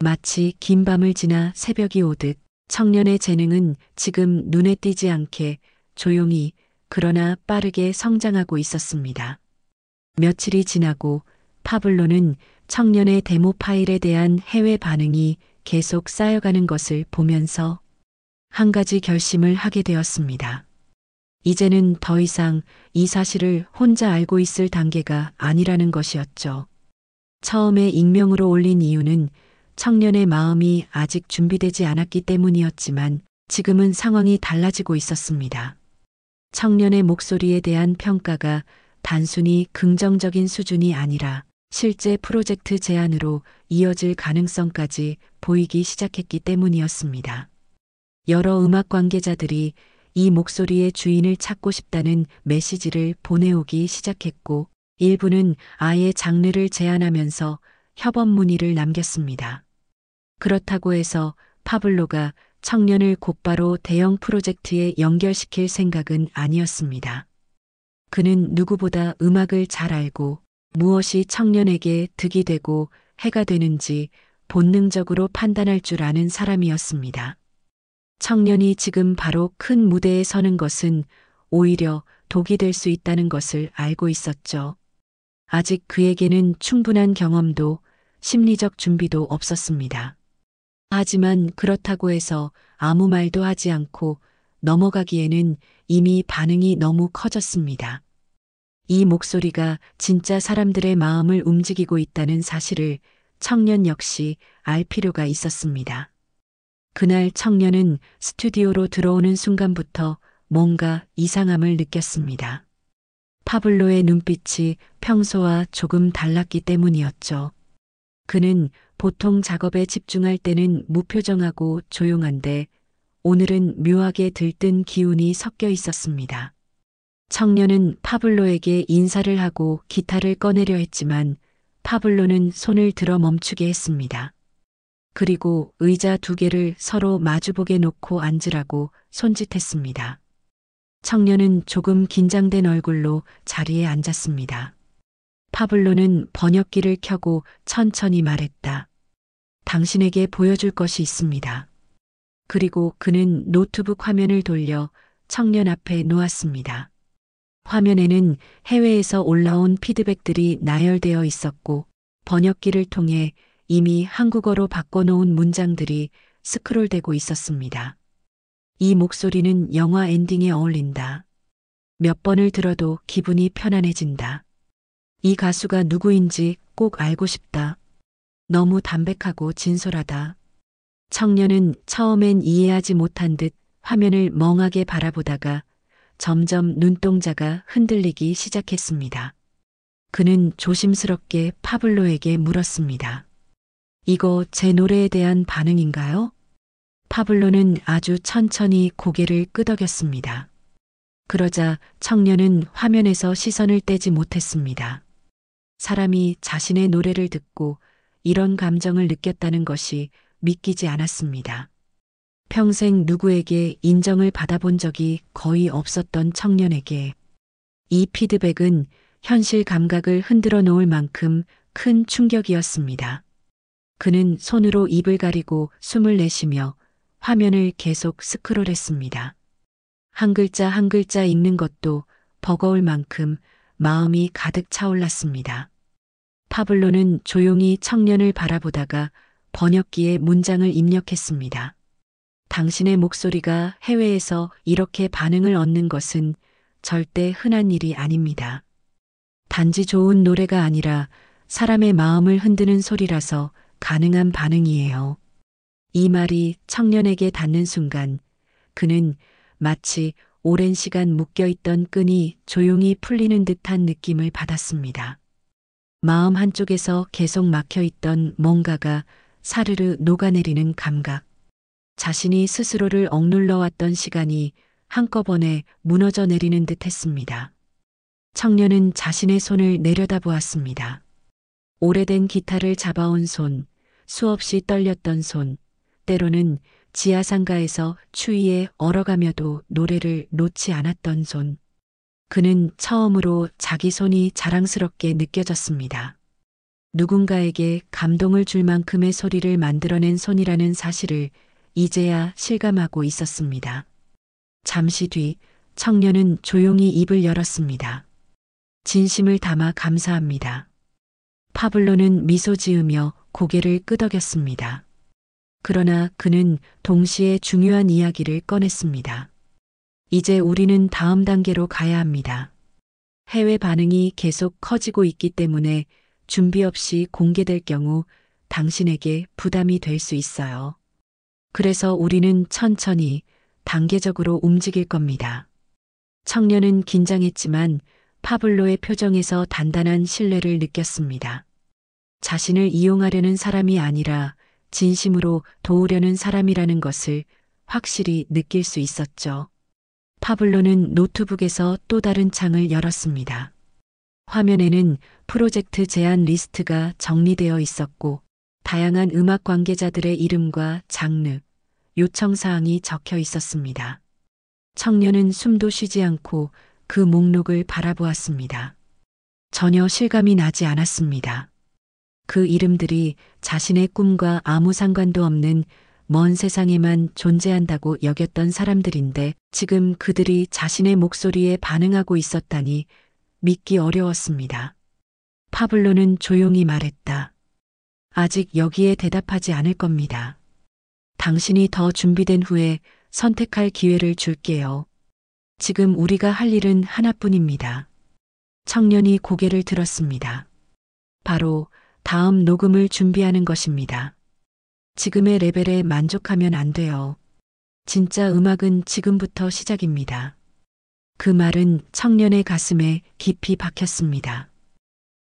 마치 긴 밤을 지나 새벽이 오듯 청년의 재능은 지금 눈에 띄지 않게 조용히 그러나 빠르게 성장하고 있었습니다. 며칠이 지나고 파블로는 청년의 데모 파일에 대한 해외 반응이 계속 쌓여가는 것을 보면서 한 가지 결심을 하게 되었습니다. 이제는 더 이상 이 사실을 혼자 알고 있을 단계가 아니라는 것이었죠. 처음에 익명으로 올린 이유는 청년의 마음이 아직 준비되지 않았기 때문이었지만 지금은 상황이 달라지고 있었습니다. 청년의 목소리에 대한 평가가 단순히 긍정적인 수준이 아니라 실제 프로젝트 제안으로 이어질 가능성까지 보이기 시작했기 때문이었습니다. 여러 음악 관계자들이 이 목소리의 주인을 찾고 싶다는 메시지를 보내오기 시작했고 일부는 아예 장르를 제안하면서 협업 문의를 남겼습니다. 그렇다고 해서 파블로가 청년을 곧바로 대형 프로젝트에 연결시킬 생각은 아니었습니다. 그는 누구보다 음악을 잘 알고 무엇이 청년에게 득이 되고 해가 되는지 본능적으로 판단할 줄 아는 사람이었습니다. 청년이 지금 바로 큰 무대에 서는 것은 오히려 독이 될 수 있다는 것을 알고 있었죠. 아직 그에게는 충분한 경험도 심리적 준비도 없었습니다. 하지만 그렇다고 해서 아무 말도 하지 않고 넘어가기에는 이미 반응이 너무 커졌습니다. 이 목소리가 진짜 사람들의 마음을 움직이고 있다는 사실을 청년 역시 알 필요가 있었습니다. 그날 청년은 스튜디오로 들어오는 순간부터 뭔가 이상함을 느꼈습니다. 파블로의 눈빛이 평소와 조금 달랐기 때문이었죠. 그는 보통 작업에 집중할 때는 무표정하고 조용한데 오늘은 묘하게 들뜬 기운이 섞여 있었습니다. 청년은 파블로에게 인사를 하고 기타를 꺼내려 했지만 파블로는 손을 들어 멈추게 했습니다. 그리고 의자 두 개를 서로 마주보게 놓고 앉으라고 손짓했습니다. 청년은 조금 긴장된 얼굴로 자리에 앉았습니다. 파블로는 번역기를 켜고 천천히 말했다. 당신에게 보여줄 것이 있습니다. 그리고 그는 노트북 화면을 돌려 청년 앞에 놓았습니다. 화면에는 해외에서 올라온 피드백들이 나열되어 있었고 번역기를 통해 이미 한국어로 바꿔놓은 문장들이 스크롤되고 있었습니다. 이 목소리는 영화 엔딩에 어울린다. 몇 번을 들어도 기분이 편안해진다. 이 가수가 누구인지 꼭 알고 싶다. 너무 담백하고 진솔하다. 청년은 처음엔 이해하지 못한 듯 화면을 멍하게 바라보다가 점점 눈동자가 흔들리기 시작했습니다. 그는 조심스럽게 파블로에게 물었습니다. 이거 제 노래에 대한 반응인가요? 파블로는 아주 천천히 고개를 끄덕였습니다. 그러자 청년은 화면에서 시선을 떼지 못했습니다. 사람이 자신의 노래를 듣고 이런 감정을 느꼈다는 것이 믿기지 않았습니다. 평생 누구에게 인정을 받아본 적이 거의 없었던 청년에게 이 피드백은 현실 감각을 흔들어 놓을 만큼 큰 충격이었습니다. 그는 손으로 입을 가리고 숨을 내쉬며 화면을 계속 스크롤했습니다. 한 글자 한 글자 읽는 것도 버거울 만큼 마음이 가득 차올랐습니다. 파블로는 조용히 청년을 바라보다가 번역기에 문장을 입력했습니다. 당신의 목소리가 해외에서 이렇게 반응을 얻는 것은 절대 흔한 일이 아닙니다. 단지 좋은 노래가 아니라 사람의 마음을 흔드는 소리라서 가능한 반응이에요. 이 말이 청년에게 닿는 순간 그는 마치 오랜 시간 묶여있던 끈이 조용히 풀리는 듯한 느낌을 받았습니다. 마음 한쪽에서 계속 막혀있던 뭔가가 사르르 녹아내리는 감각. 자신이 스스로를 억눌러 왔던 시간이 한꺼번에 무너져 내리는 듯 했습니다. 청년은 자신의 손을 내려다보았습니다. 오래된 기타를 잡아온 손, 수없이 떨렸던 손, 때로는 지하상가에서 추위에 얼어가며도 노래를 놓지 않았던 손. 그는 처음으로 자기 손이 자랑스럽게 느껴졌습니다. 누군가에게 감동을 줄 만큼의 소리를 만들어낸 손이라는 사실을 이제야 실감하고 있었습니다. 잠시 뒤 청년은 조용히 입을 열었습니다. 진심을 담아 감사합니다. 파블로는 미소 지으며 고개를 끄덕였습니다. 그러나 그는 동시에 중요한 이야기를 꺼냈습니다. 이제 우리는 다음 단계로 가야 합니다. 해외 반응이 계속 커지고 있기 때문에 준비 없이 공개될 경우 당신에게 부담이 될 수 있어요. 그래서 우리는 천천히 단계적으로 움직일 겁니다. 청년은 긴장했지만 파블로의 표정에서 단단한 신뢰를 느꼈습니다. 자신을 이용하려는 사람이 아니라 진심으로 도우려는 사람이라는 것을 확실히 느낄 수 있었죠. 파블로는 노트북에서 또 다른 창을 열었습니다. 화면에는 프로젝트 제안 리스트가 정리되어 있었고 다양한 음악 관계자들의 이름과 장르, 요청 사항이 적혀 있었습니다. 청년은 숨도 쉬지 않고 그 목록을 바라보았습니다. 전혀 실감이 나지 않았습니다. 그 이름들이 자신의 꿈과 아무 상관도 없는 먼 세상에만 존재한다고 여겼던 사람들인데 지금 그들이 자신의 목소리에 반응하고 있었다니 믿기 어려웠습니다. 파블로는 조용히 말했다. 아직 여기에 대답하지 않을 겁니다. 당신이 더 준비된 후에 선택할 기회를 줄게요. 지금 우리가 할 일은 하나뿐입니다. 청년이 고개를 들었습니다. 바로 다음 녹음을 준비하는 것입니다. 지금의 레벨에 만족하면 안 돼요. 진짜 음악은 지금부터 시작입니다. 그 말은 청년의 가슴에 깊이 박혔습니다.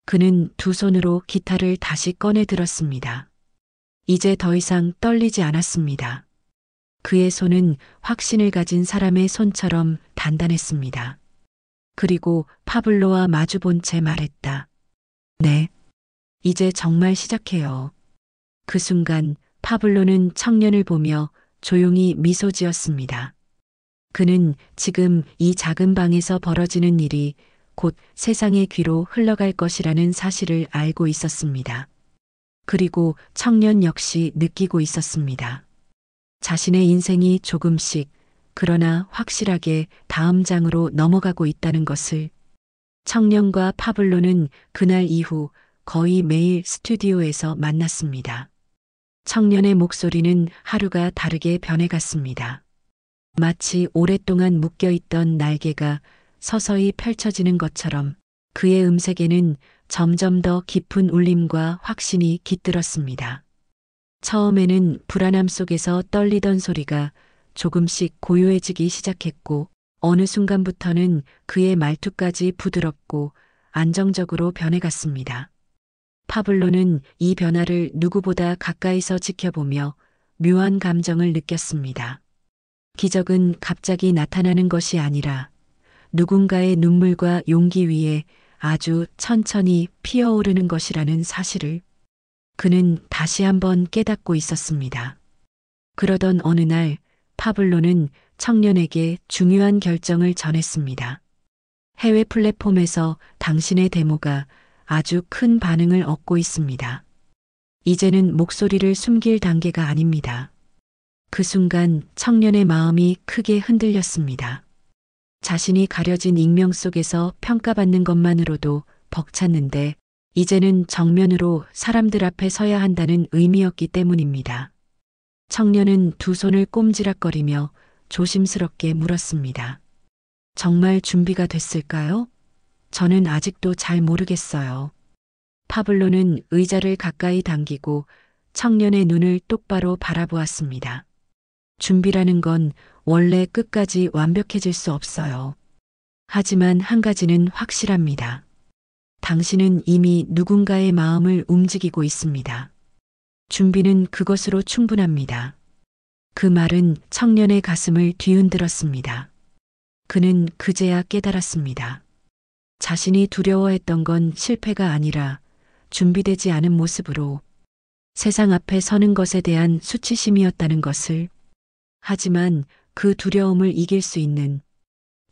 그는 두 손으로 기타를 다시 꺼내 들었습니다. 이제 더 이상 떨리지 않았습니다. 그의 손은 확신을 가진 사람의 손처럼 단단했습니다. 그리고 파블로와 마주본 채 말했다. 네. 이제 정말 시작해요. 그 순간 파블로는 청년을 보며 조용히 미소 지었습니다. 그는 지금 이 작은 방에서 벌어지는 일이 곧 세상의 귀로 흘러갈 것이라는 사실을 알고 있었습니다. 그리고 청년 역시 느끼고 있었습니다. 자신의 인생이 조금씩 그러나 확실하게 다음 장으로 넘어가고 있다는 것을. 청년과 파블로는 그날 이후 거의 매일 스튜디오에서 만났습니다. 청년의 목소리는 하루가 다르게 변해갔습니다. 마치 오랫동안 묶여있던 날개가 서서히 펼쳐지는 것처럼 그의 음색에는 점점 더 깊은 울림과 확신이 깃들었습니다. 처음에는 불안함 속에서 떨리던 소리가 조금씩 고요해지기 시작했고 어느 순간부터는 그의 말투까지 부드럽고 안정적으로 변해갔습니다. 파블로는 이 변화를 누구보다 가까이서 지켜보며 묘한 감정을 느꼈습니다. 기적은 갑자기 나타나는 것이 아니라 누군가의 눈물과 용기 위에 아주 천천히 피어오르는 것이라는 사실을 그는 다시 한번 깨닫고 있었습니다. 그러던 어느 날 파블로는 청년에게 중요한 결정을 전했습니다. 해외 플랫폼에서 당신의 데모가 아주 큰 반응을 얻고 있습니다. 이제는 목소리를 숨길 단계가 아닙니다. 그 순간 청년의 마음이 크게 흔들렸습니다. 자신이 가려진 익명 속에서 평가받는 것만으로도 벅찼는데 이제는 정면으로 사람들 앞에 서야 한다는 의미였기 때문입니다. 청년은 두 손을 꼼지락거리며 조심스럽게 물었습니다. 정말 준비가 됐을까요? 저는 아직도 잘 모르겠어요. 파블로는 의자를 가까이 당기고 청년의 눈을 똑바로 바라보았습니다. 준비라는 건 원래 끝까지 완벽해질 수 없어요. 하지만 한 가지는 확실합니다. 당신은 이미 누군가의 마음을 움직이고 있습니다. 준비는 그것으로 충분합니다. 그 말은 청년의 가슴을 뒤흔들었습니다. 그는 그제야 깨달았습니다. 자신이 두려워했던 건 실패가 아니라 준비되지 않은 모습으로 세상 앞에 서는 것에 대한 수치심이었다는 것을. 하지만 그 두려움을 이길 수 있는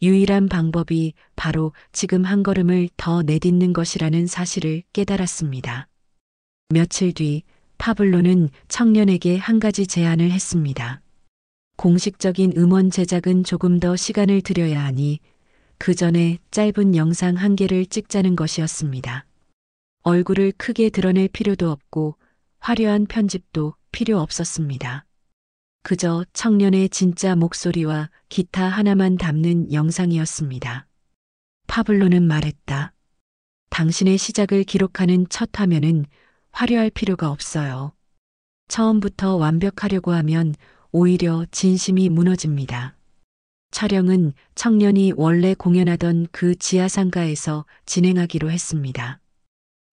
유일한 방법이 바로 지금 한 걸음을 더 내딛는 것이라는 사실을 깨달았습니다. 며칠 뒤 파블로는 청년에게 한 가지 제안을 했습니다. 공식적인 음원 제작은 조금 더 시간을 들여야 하니 그 전에 짧은 영상 한 개를 찍자는 것이었습니다. 얼굴을 크게 드러낼 필요도 없고 화려한 편집도 필요 없었습니다. 그저 청년의 진짜 목소리와 기타 하나만 담는 영상이었습니다. 파블로는 말했다. 당신의 시작을 기록하는 첫 화면은 화려할 필요가 없어요. 처음부터 완벽하려고 하면 오히려 진심이 무너집니다. 촬영은 청년이 원래 공연하던 그 지하상가에서 진행하기로 했습니다.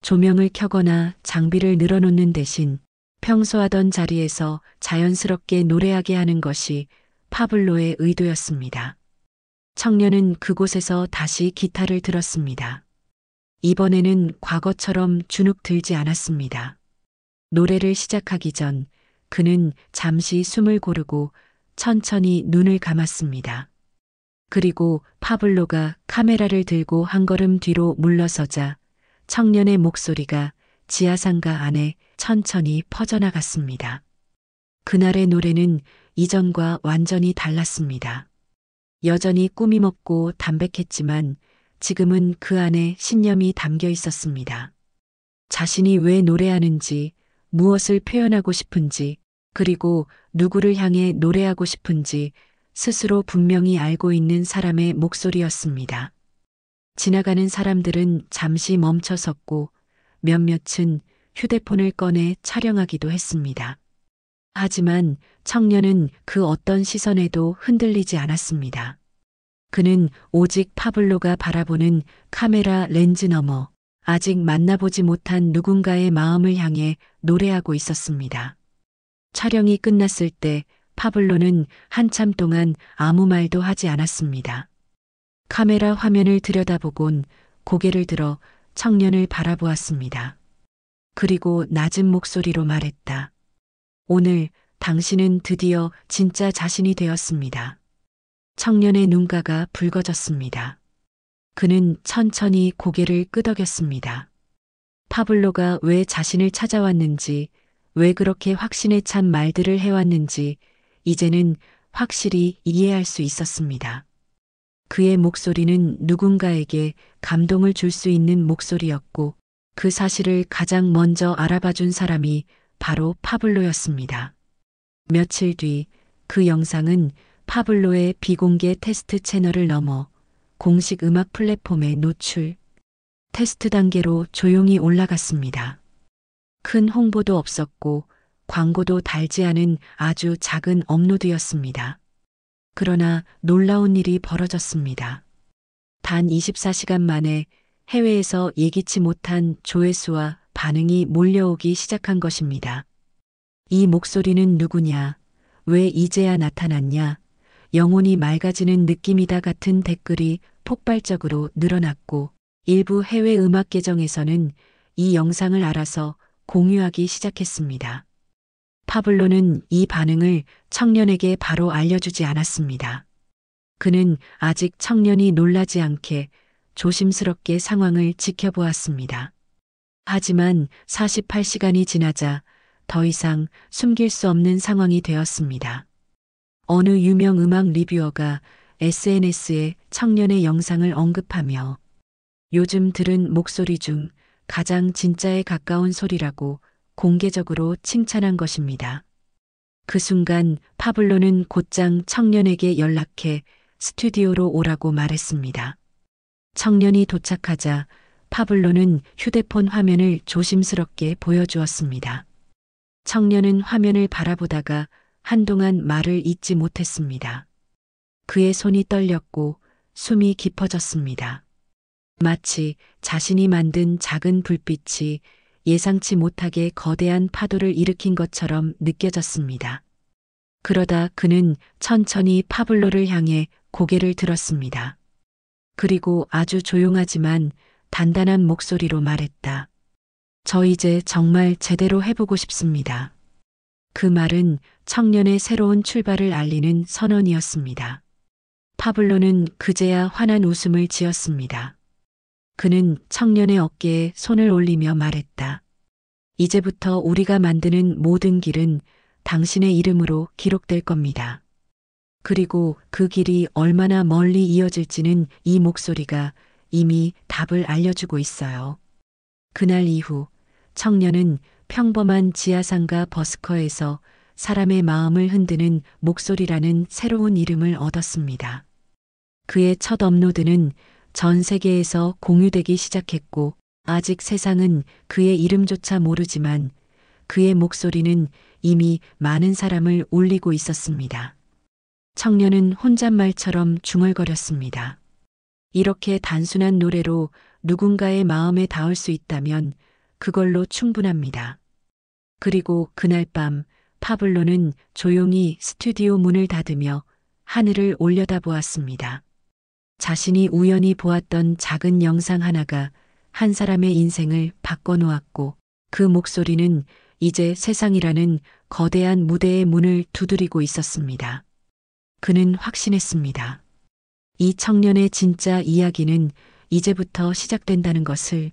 조명을 켜거나 장비를 늘어놓는 대신 평소 하던 자리에서 자연스럽게 노래하게 하는 것이 파블로의 의도였습니다. 청년은 그곳에서 다시 기타를 들었습니다. 이번에는 과거처럼 주눅 들지 않았습니다. 노래를 시작하기 전 그는 잠시 숨을 고르고 천천히 눈을 감았습니다. 그리고 파블로가 카메라를 들고 한 걸음 뒤로 물러서자 청년의 목소리가 지하상가 안에 천천히 퍼져나갔습니다. 그날의 노래는 이전과 완전히 달랐습니다. 여전히 꾸밈 없고 담백했지만 지금은 그 안에 신념이 담겨 있었습니다. 자신이 왜 노래하는지, 무엇을 표현하고 싶은지, 그리고 누구를 향해 노래하고 싶은지 스스로 분명히 알고 있는 사람의 목소리였습니다. 지나가는 사람들은 잠시 멈춰섰고 몇몇은 휴대폰을 꺼내 촬영하기도 했습니다. 하지만 청년은 그 어떤 시선에도 흔들리지 않았습니다. 그는 오직 파블로가 바라보는 카메라 렌즈 너머 아직 만나보지 못한 누군가의 마음을 향해 노래하고 있었습니다. 촬영이 끝났을 때 파블로는 한참 동안 아무 말도 하지 않았습니다. 카메라 화면을 들여다보곤 고개를 들어 청년을 바라보았습니다. 그리고 낮은 목소리로 말했다. 오늘 당신은 드디어 진짜 자신이 되었습니다. 청년의 눈가가 붉어졌습니다. 그는 천천히 고개를 끄덕였습니다. 파블로가 왜 자신을 찾아왔는지, 왜 그렇게 확신에 찬 말들을 해왔는지 이제는 확실히 이해할 수 있었습니다. 그의 목소리는 누군가에게 감동을 줄 수 있는 목소리였고 그 사실을 가장 먼저 알아봐준 사람이 바로 파블로였습니다. 며칠 뒤 그 영상은 파블로의 비공개 테스트 채널을 넘어 공식 음악 플랫폼에 노출, 테스트 단계로 조용히 올라갔습니다. 큰 홍보도 없었고 광고도 달지 않은 아주 작은 업로드였습니다. 그러나 놀라운 일이 벌어졌습니다. 단 24시간 만에 해외에서 예기치 못한 조회수와 반응이 몰려오기 시작한 것입니다. 이 목소리는 누구냐? 왜 이제야 나타났냐? 영혼이 맑아지는 느낌이다 같은 댓글이 폭발적으로 늘어났고 일부 해외 음악 계정에서는 이 영상을 알아서 공유하기 시작했습니다. 파블로는 이 반응을 청년에게 바로 알려주지 않았습니다. 그는 아직 청년이 놀라지 않게 조심스럽게 상황을 지켜보았습니다. 하지만 48시간이 지나자 더 이상 숨길 수 없는 상황이 되었습니다. 어느 유명 음악 리뷰어가 SNS에 청년의 영상을 언급하며 요즘 들은 목소리 중 가장 진짜에 가까운 소리라고 공개적으로 칭찬한 것입니다. 그 순간 파블로는 곧장 청년에게 연락해 스튜디오로 오라고 말했습니다. 청년이 도착하자 파블로는 휴대폰 화면을 조심스럽게 보여주었습니다. 청년은 화면을 바라보다가 한동안 말을 잇지 못했습니다. 그의 손이 떨렸고 숨이 깊어졌습니다. 마치 자신이 만든 작은 불빛이 예상치 못하게 거대한 파도를 일으킨 것처럼 느껴졌습니다. 그러다 그는 천천히 파블로를 향해 고개를 들었습니다. 그리고 아주 조용하지만 단단한 목소리로 말했다. 저 이제 정말 제대로 해보고 싶습니다. 그 말은 청년의 새로운 출발을 알리는 선언이었습니다. 파블로는 그제야 환한 웃음을 지었습니다. 그는 청년의 어깨에 손을 올리며 말했다. 이제부터 우리가 만드는 모든 길은 당신의 이름으로 기록될 겁니다. 그리고 그 길이 얼마나 멀리 이어질지는 이 목소리가 이미 답을 알려주고 있어요. 그날 이후 청년은 평범한 지하상가 버스커에서 사람의 마음을 흔드는 목소리라는 새로운 이름을 얻었습니다. 그의 첫 업로드는 전 세계에서 공유되기 시작했고 아직 세상은 그의 이름조차 모르지만 그의 목소리는 이미 많은 사람을 울리고 있었습니다. 청년은 혼잣말처럼 중얼거렸습니다. 이렇게 단순한 노래로 누군가의 마음에 닿을 수 있다면 그걸로 충분합니다. 그리고 그날 밤 파블로는 조용히 스튜디오 문을 닫으며 하늘을 올려다보았습니다. 자신이 우연히 보았던 작은 영상 하나가 한 사람의 인생을 바꿔놓았고 그 목소리는 이제 세상이라는 거대한 무대의 문을 두드리고 있었습니다. 그는 확신했습니다. 이 청년의 진짜 이야기는 이제부터 시작된다는 것을